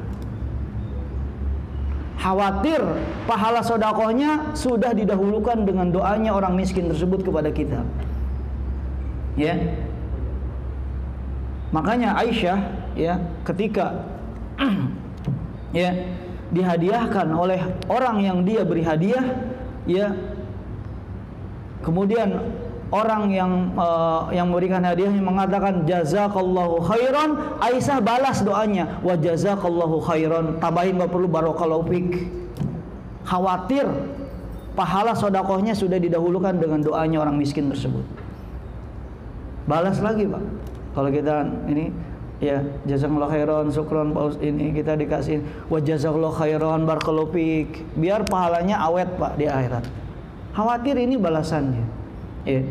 Khawatir pahala sodakohnya sudah didahulukan dengan doanya orang miskin tersebut kepada kita. Ya. Makanya Aisyah ya ketika ya dihadiahkan oleh orang yang dia beri hadiah, ya kemudian orang yang memberikan hadiahnya mengatakan jazakallahu khairan, Aisyah balas doanya wa jazakallahu khairan, tambahin enggak perlu barakallahu fik. Khawatir pahala sedekahnya sudah didahulukan dengan doanya orang miskin tersebut. Balas lagi, Pak. Kalau kita ini ya jazakallahu khairan, syukron Pak, ini kita dikasih wa jazakallahu khairan barakallahu fik, biar pahalanya awet, Pak, di akhirat. Khawatir ini balasannya. Ya.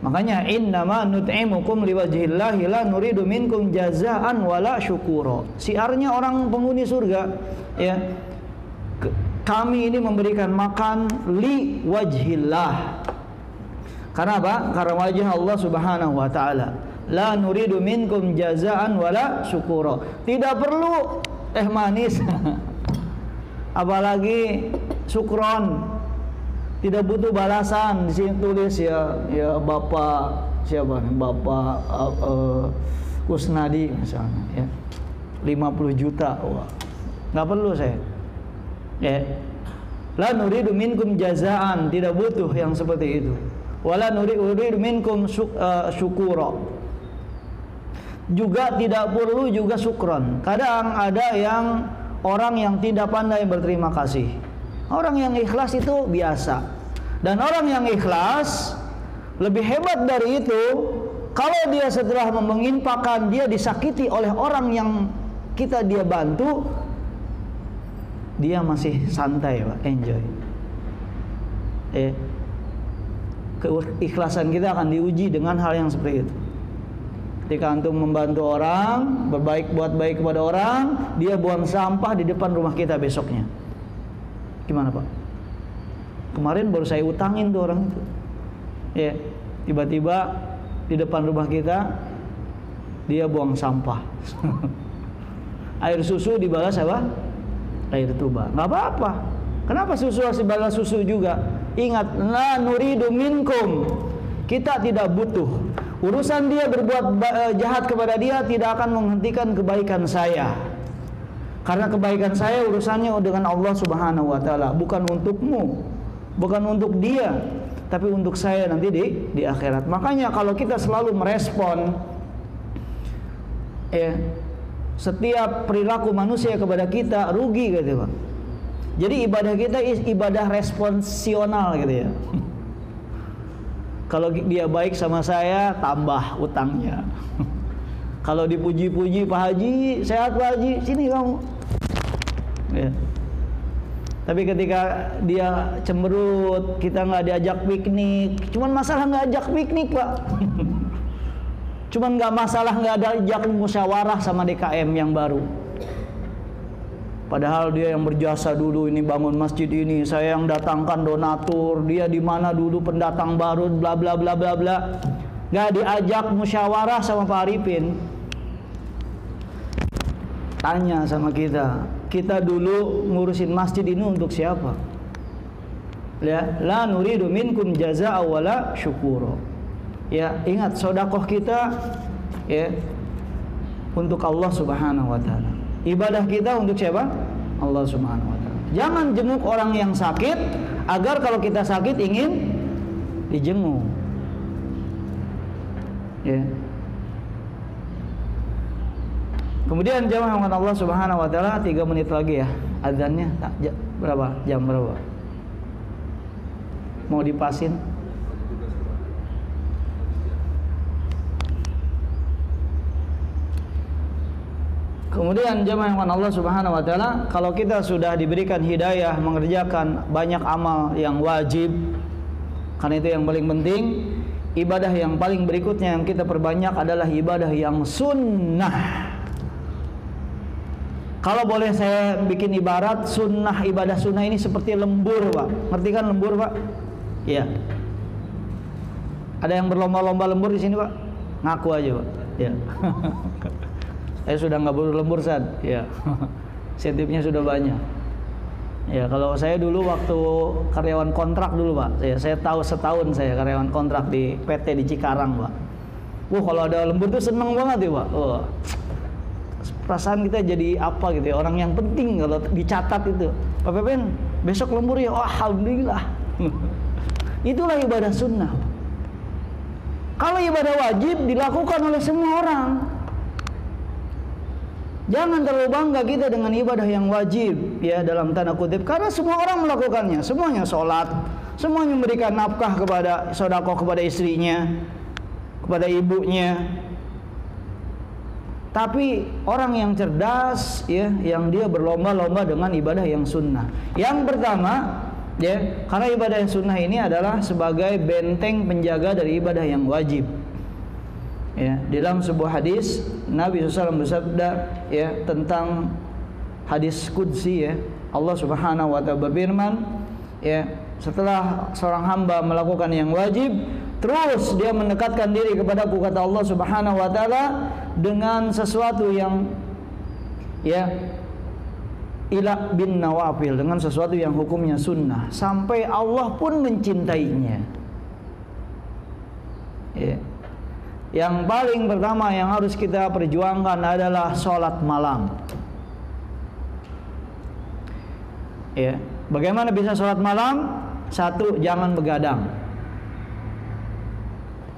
Makanya innama nut'imukum liwajhillahi la nuridu minkum jazaan wala syukura. Siarnya orang penghuni surga, ya. Kami ini memberikan makan li wajhillah. Karena apa? Karena wajah Allah Subhanahu wa taala. La nuridu minkum jazaan wala syukura. Tidak perlu teh manis. Apalagi sukron. Tidak butuh balasan. Di sini tulis ya Bapak siapa nih? Bapak Kusnadi misalnya ya. 50 juta. Wah. Enggak perlu saya. Ya. La nuridu minkum jazaan, tidak butuh yang seperti itu. Wala nuridu minkum syukura. Juga tidak perlu juga syukron. Kadang ada yang orang yang tidak pandai berterima kasih. Orang yang ikhlas itu biasa. Dan orang yang ikhlas lebih hebat dari itu, kalau dia setelah menginfakkan, dia disakiti oleh orang yang dia bantu, dia masih santai, Pak, enjoy. Keikhlasan kita akan diuji dengan hal yang seperti itu. Ketika antum membantu orang, buat baik kepada orang, dia buang sampah di depan rumah kita besoknya. Gimana, Pak? Kemarin baru saya utangin tuh orang itu. Ya, tiba-tiba di depan rumah kita dia buang sampah. Air susu dibalas apa? Air tuba. Enggak apa-apa. Kenapa susu harus dibalas susu juga? Ingat, la nuridu minkum. Kita tidak butuh. Urusan dia berbuat jahat kepada dia tidak akan menghentikan kebaikan saya. Karena kebaikan saya urusannya dengan Allah Subhanahu wa taala, bukan untukmu, bukan untuk dia, tapi untuk saya nanti di akhirat. Makanya kalau kita selalu merespon setiap perilaku manusia kepada kita, rugi gitu, Pak. Jadi ibadah kita ibadah responsional gitu ya. Kalau dia baik sama saya, tambah utangnya. Kalau dipuji-puji, Pak Haji, sehat Pak Haji, sini kamu. Ya. Tapi ketika dia cemberut, kita nggak diajak piknik, cuman masalah nggak ajak piknik, Pak. Cuman nggak masalah nggak ada ajak musyawarah sama DKM yang baru. Padahal dia yang berjasa dulu ini bangun masjid ini, saya yang datangkan donatur, dia di mana dulu pendatang baru, bla bla bla bla bla. Nggak diajak musyawarah sama Pak Arifin. Tanya sama kita dulu ngurusin masjid ini untuk siapa? Ya, la nuridu minkum jazaa'a wala syukura. Ya, ingat sedekah kita ya untuk Allah Subhanahu wa taala. Ibadah kita untuk siapa? Allah Subhanahu wa taala. Jangan jenguk orang yang sakit agar kalau kita sakit ingin dijenguk. Ya. Kemudian jamaah yang Allah Subhanahu wa taala, 3 menit lagi ya azannya. Berapa? Jam berapa? Mau dipasin? Kemudian jamaah yang Allah Subhanahu wa taala, kalau kita sudah diberikan hidayah mengerjakan banyak amal yang wajib, karena itu yang paling penting, ibadah yang paling berikutnya yang kita perbanyak adalah ibadah yang sunnah. Kalau boleh saya bikin ibarat, sunnah, ibadah sunnah ini seperti lembur, Pak. Ngerti kan lembur, Pak? Iya. Ada yang berlomba-lomba lembur di sini, Pak? Ngaku aja, Pak. Ya. Saya sudah nggak berlembur, San. Ya. Sentifnya sudah banyak. Ya, kalau saya dulu waktu karyawan kontrak dulu, Pak. Saya tahu setahun saya karyawan kontrak di PT di Cikarang, Pak. Kalau ada lembur tuh seneng banget ya, Pak. Perasaan kita jadi apa gitu ya, orang yang penting kalau dicatat itu. Pak Pepen, besok lembur ya. Alhamdulillah. Itulah ibadah sunnah. Kalau ibadah wajib dilakukan oleh semua orang. Jangan terlalu bangga kita dengan ibadah yang wajib, ya, dalam tanda kutip, karena semua orang melakukannya. Semuanya sholat, semuanya memberikan nafkah kepada sedekah kepada istrinya, kepada ibunya. Tapi orang yang cerdas, ya, yang dia berlomba-lomba dengan ibadah yang sunnah. Yang pertama, ya, karena ibadah yang sunnah ini adalah sebagai benteng penjaga dari ibadah yang wajib. Ya, di dalam sebuah hadis Nabi SAW bersabda, ya, tentang hadis qudsi, ya, Allah Subhanahu wa taala berfirman, ya, setelah seorang hamba melakukan yang wajib, terus dia mendekatkan diri kepadaku, kata Allah Subhanahu wa taala, dengan sesuatu yang, ya, ila bin nawafil, dengan sesuatu yang hukumnya sunnah, sampai Allah pun mencintainya. Ya. Yang paling pertama yang harus kita perjuangkan adalah sholat malam. Ya, bagaimana bisa sholat malam? Satu, jangan begadang.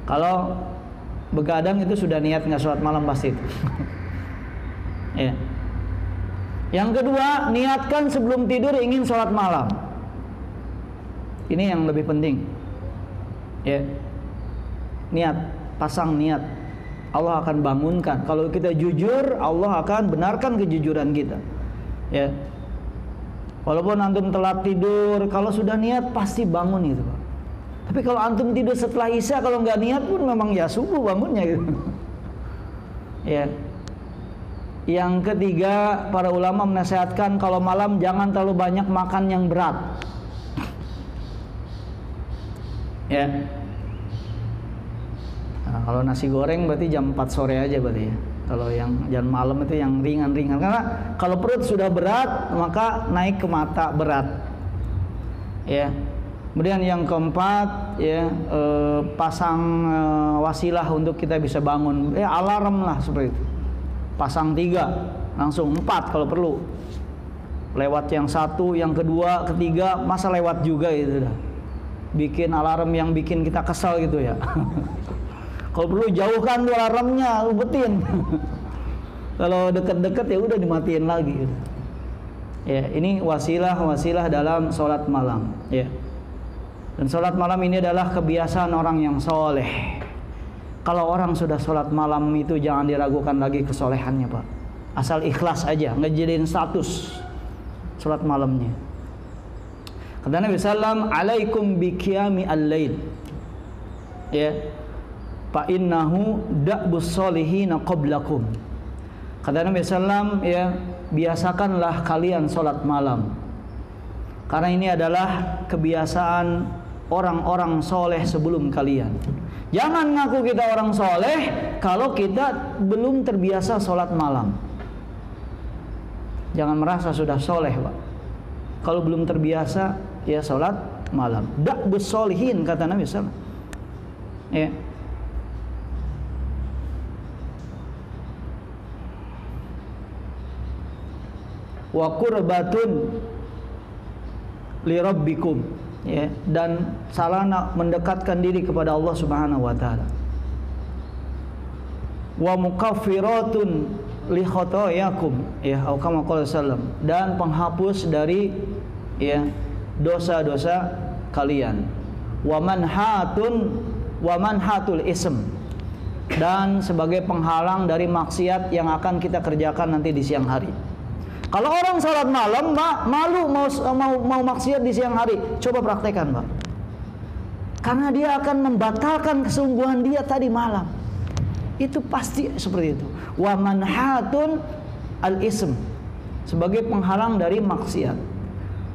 Kalau begadang itu sudah niat nggak sholat malam pasti itu. Ya. Yang kedua, niatkan sebelum tidur ingin sholat malam. Ini yang lebih penting. Ya, niat. Pasang niat, Allah akan bangunkan. Kalau kita jujur, Allah akan benarkan kejujuran kita. Ya, walaupun antum telat tidur, kalau sudah niat pasti bangun itu, Pak. Tapi kalau antum tidur setelah isya, kalau nggak niat pun memang ya subuh bangunnya gitu. Ya. Yang ketiga, para ulama menasihatkan kalau malam jangan terlalu banyak makan yang berat. Ya. Nah, kalau nasi goreng berarti jam 4 sore aja berarti ya. Kalau yang jam malam itu yang ringan-ringan. Karena kalau perut sudah berat, maka naik ke mata berat. Ya. Kemudian yang keempat, ya, pasang wasilah untuk kita bisa bangun. Ya, alarm lah seperti itu. Pasang 3, langsung 4 kalau perlu. Lewat yang 1, yang kedua, ketiga, masa lewat juga itu dah. Bikin alarm yang bikin kita kesal gitu ya. Kalau perlu jauhkan tuh alarmnya, ubetin. Kalau deket-deket ya udah dimatiin lagi. Ya, ini wasilah dalam sholat malam. Ya. Dan sholat malam ini adalah kebiasaan orang yang soleh. Kalau orang sudah sholat malam itu jangan diragukan lagi kesolehannya, Pak. Asal ikhlas aja, nggak jadiin status sholat malamnya. Kata Nabi sallam, alaikum biqiyami al-lail. Ya. Fa innahu da'bus solihina qablakum. Kata Nabi sallam, ya, biasakanlah kalian sholat malam. Karena ini adalah kebiasaan orang-orang soleh sebelum kalian. Jangan ngaku kita orang soleh kalau kita belum terbiasa sholat malam. Jangan merasa sudah soleh, Pak, kalau belum terbiasa ya sholat malam. Da'bus solihin, kata Nabi sallam. Ya. Wa qurbatun li rabbikum, ya, dan sarana mendekatkan diri kepada Allah Subhanahu wa taala. Wa mukaffiratun li khotoyakum, ya, atau kama qala sallam, dan penghapus dari, ya, dosa-dosa kalian. Wa manhatul ism, dan sebagai penghalang dari maksiat yang akan kita kerjakan nanti di siang hari. Kalau orang sholat malam, Pak, malu mau maksiat di siang hari, coba praktekkan, Pak. karena dia akan membatalkan kesungguhan dia tadi malam. Itu pasti seperti itu. Wa manhatun al-ism, sebagai penghalang dari maksiat.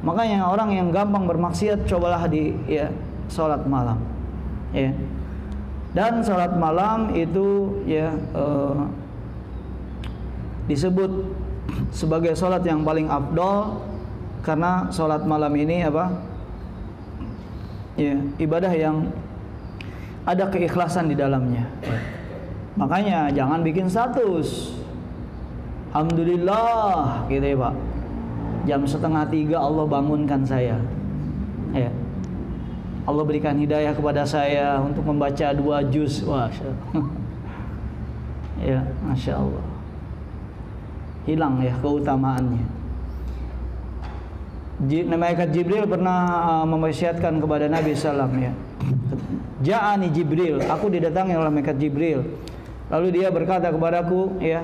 Makanya orang yang gampang bermaksiat, cobalah salat malam. Ya. Dan salat malam itu disebut sebagai salat yang paling afdol, karena salat malam ini ibadah yang ada keikhlasan di dalamnya. Makanya jangan bikin status alhamdulillah gitu ya Pak, jam 2:30 Allah bangunkan saya, ya Allah berikan hidayah kepada saya untuk membaca 2 juz. Wah, ya Masya Allah, hilang ya keutamaannya. Malaikat Jibril pernah mewasiatkan kepada Nabi SAW, ya, Ja'ani Jibril, aku didatangi oleh malaikat Jibril. Lalu dia berkata kepadaku, ya,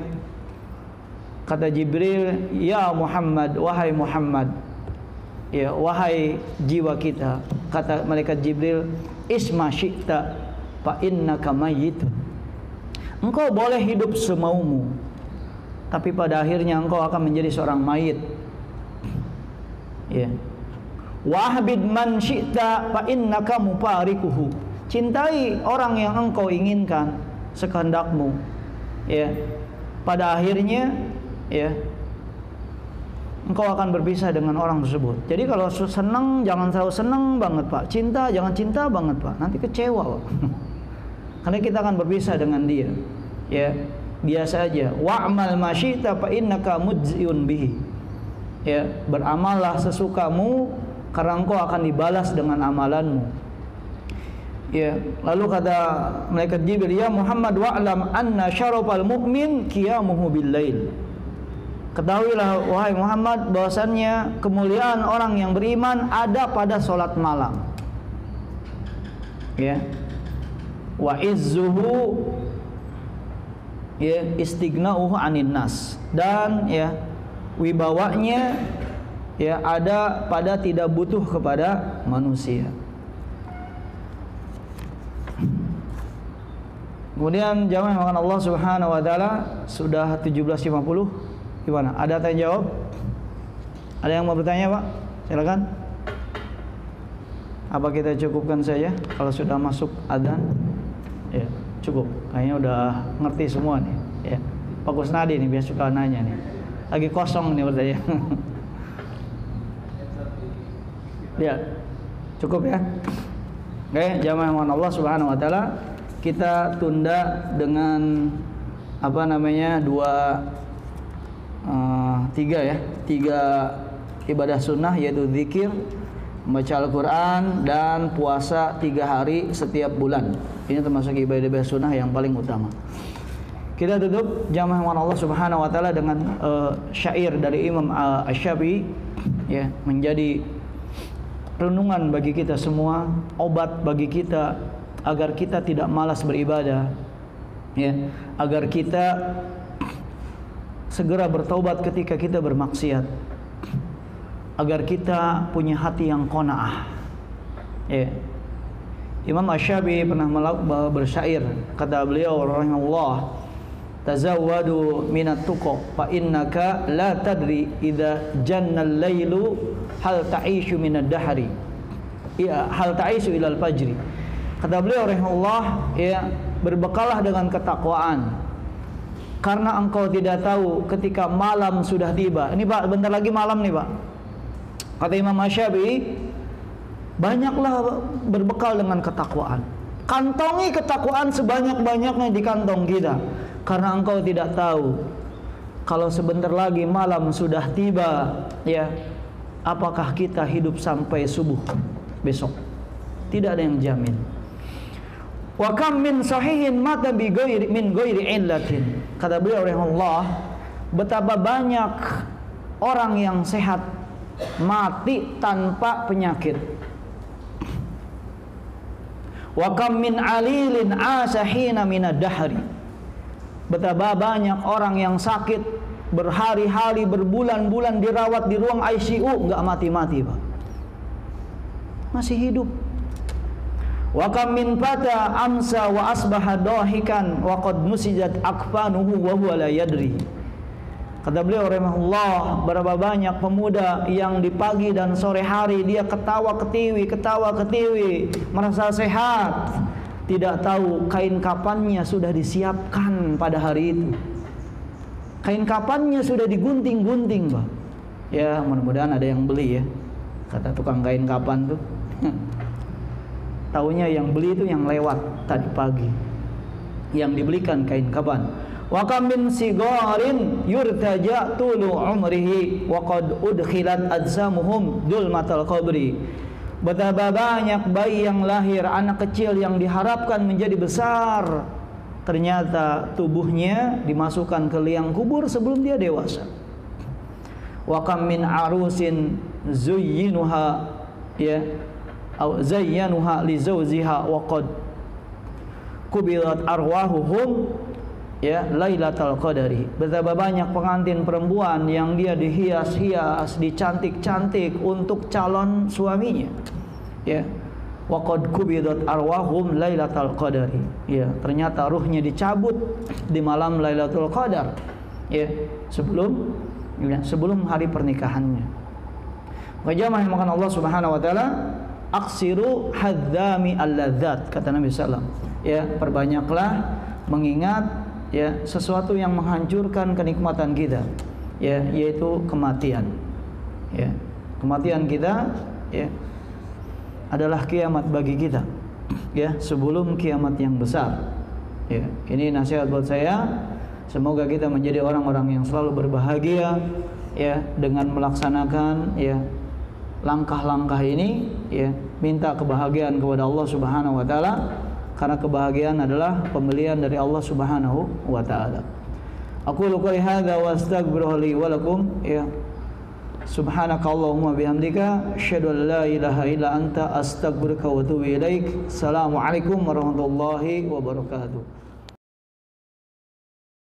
kata Jibril, ya Muhammad, wahai Muhammad, ya wahai jiwa kita. Kata malaikat Jibril, isma syi'ta fa innaka mayyitun. Engkau boleh hidup semaumu, tapi pada akhirnya engkau akan menjadi seorang mayit. Ya. Wahbid man syi'ta fa innaka mufarikuhu. Cintai orang yang engkau inginkan sekehendakmu, ya. Pada akhirnya, ya, engkau akan berpisah dengan orang tersebut. Jadi kalau senang jangan terlalu senang banget Pak, cinta jangan cinta banget Pak, nanti kecewa Pak. Karena kita akan berpisah dengan dia, ya. Biasa aja. Wa'mal ma syi'ta fa innaka mujziun bihi. Ya, beramallah sesukamu karena engkau akan dibalas dengan amalanmu. Ya, lalu kata malaikat Jibril, ya Muhammad wa'lam anna syarafal mu'min qiyamuhu bil lail. Ketahuilah wahai Muhammad bahwasannya kemuliaan orang yang beriman ada pada salat malam. Ya. Wa izzuhu, ya, istighna'uhu 'anin nas, dan ya wibawanya ya ada pada tidak butuh kepada manusia. Kemudian jamaah yang Allah Subhanahu wa taala sudah 17.50. Gimana? Ada tanya jawab? Ada yang mau bertanya, Pak? Silakan. Apa kita cukupkan saja kalau sudah masuk adzan? Ya, cukup. Kayaknya udah ngerti semua nih, ya. Pak Kusnadi nih biasa suka nanya nih. Lagi kosong nih bertanya. Ya. Cukup ya. Oke, jamaah yang Allah Subhanahu wa taala, kita tunda dengan tiga ibadah sunnah, yaitu zikir, membaca Al-Quran, dan puasa 3 hari setiap bulan. Ini termasuk ibadah sunnah yang paling utama. Kita tutup jamaah Allah Subhanahu wa taala dengan syair dari Imam Asy-Syafi'i, ya, menjadi renungan bagi kita semua, obat bagi kita agar kita tidak malas beribadah, ya, agar kita segera bertobat ketika kita bermaksiat, agar kita punya hati yang qanaah, ya. Imam Asy-Syafi'i pernah bersyair, kata beliau rahimahullah, tazawwadu minat tuqa fa innaka la tadri idza jannal lailu hal ta'ishu minad dahri, ya, hal ta'ishu ilal fajri. Kata beliau rahimahullah, ya, berbekalah dengan ketakwaan, karena engkau tidak tahu ketika malam sudah tiba. Ini Pak, bentar lagi malam nih Pak. Kata Imam Asy-Syafi'i, banyaklah berbekal dengan ketakwaan. Kantongi ketakwaan sebanyak-banyaknya di kantong kita, karena engkau tidak tahu kalau sebentar lagi malam sudah tiba, ya, apakah kita hidup sampai subuh besok. Tidak ada yang jamin. Wa kam min sahihin mata bi ghairi min ghairi illatin. Kata beliau rahimahullah, betapa banyak orang yang sehat mati tanpa penyakit. Wa kam min alilin asahina minad dahri. Betapa banyak orang yang sakit berhari-hari, berbulan-bulan dirawat di ruang ICU, enggak mati-mati, Pak. Masih hidup. Wa kam min fata amsa wa asbaha dahikan wa qad musijat akfanuhu wa huwa la yadri. Kata beliau rahimahullah, berapa banyak pemuda yang di pagi dan sore hari dia ketawa ketiwi, merasa sehat, tidak tahu kain kafannya sudah disiapkan pada hari itu. Kain kafannya sudah digunting-gunting, Pak. Ya, mudah-mudahan ada yang beli ya. Kata tukang kain kafan tuh. Taunya yang beli itu yang lewat tadi pagi, yang dibelikan kain kafan. Wa kam min sigarin yurtaja tulu umrihi wa qad udkhilat ajsamuhum dulmatal qabri. Betapa banyak bayi yang lahir, anak kecil yang diharapkan menjadi besar, ternyata tubuhnya dimasukkan ke liang kubur sebelum dia dewasa. Wa kam min arusin zuyyinuha ya au zayyanuha li zawjiha wa qad kubilat arwahuhum ya lailatul qadari. Betapa banyak pengantin perempuan yang dia dihias-hias, dicantik-cantik untuk calon suaminya. Ya. Wa qad kubidat arwahum lailatul qadari. Ya, ternyata ruhnya dicabut di malam Lailatul Qadar. Ya, sebelum hari pernikahannya. Wa jamaah yang makan Allah Subhanahu wa taala, aksiru hadzami al-ladzat, kata Nabi sallallahu alaihi wasallam. Ya, perbanyaklah mengingat ya sesuatu yang menghancurkan kenikmatan kita, ya, yaitu kematian. Ya, kematian kita ya adalah kiamat bagi kita, ya, sebelum kiamat yang besar. Ya, ini nasihat buat saya. Semoga kita menjadi orang-orang yang selalu berbahagia ya dengan melaksanakan ya langkah-langkah ini, ya, minta kebahagiaan kepada Allah Subhanahu wa taala, karena kebahagiaan adalah pembelian dari Allah Subhanahu wa taala. Aku qouli hadza wa astaghfiru li wa lakum, ya. Subhanakallahumma bihamdika asyhadu an la ilaha illa anta astaghfiruka wa atubu ilaik. Assalamualaikum warahmatullahi wabarakatuh.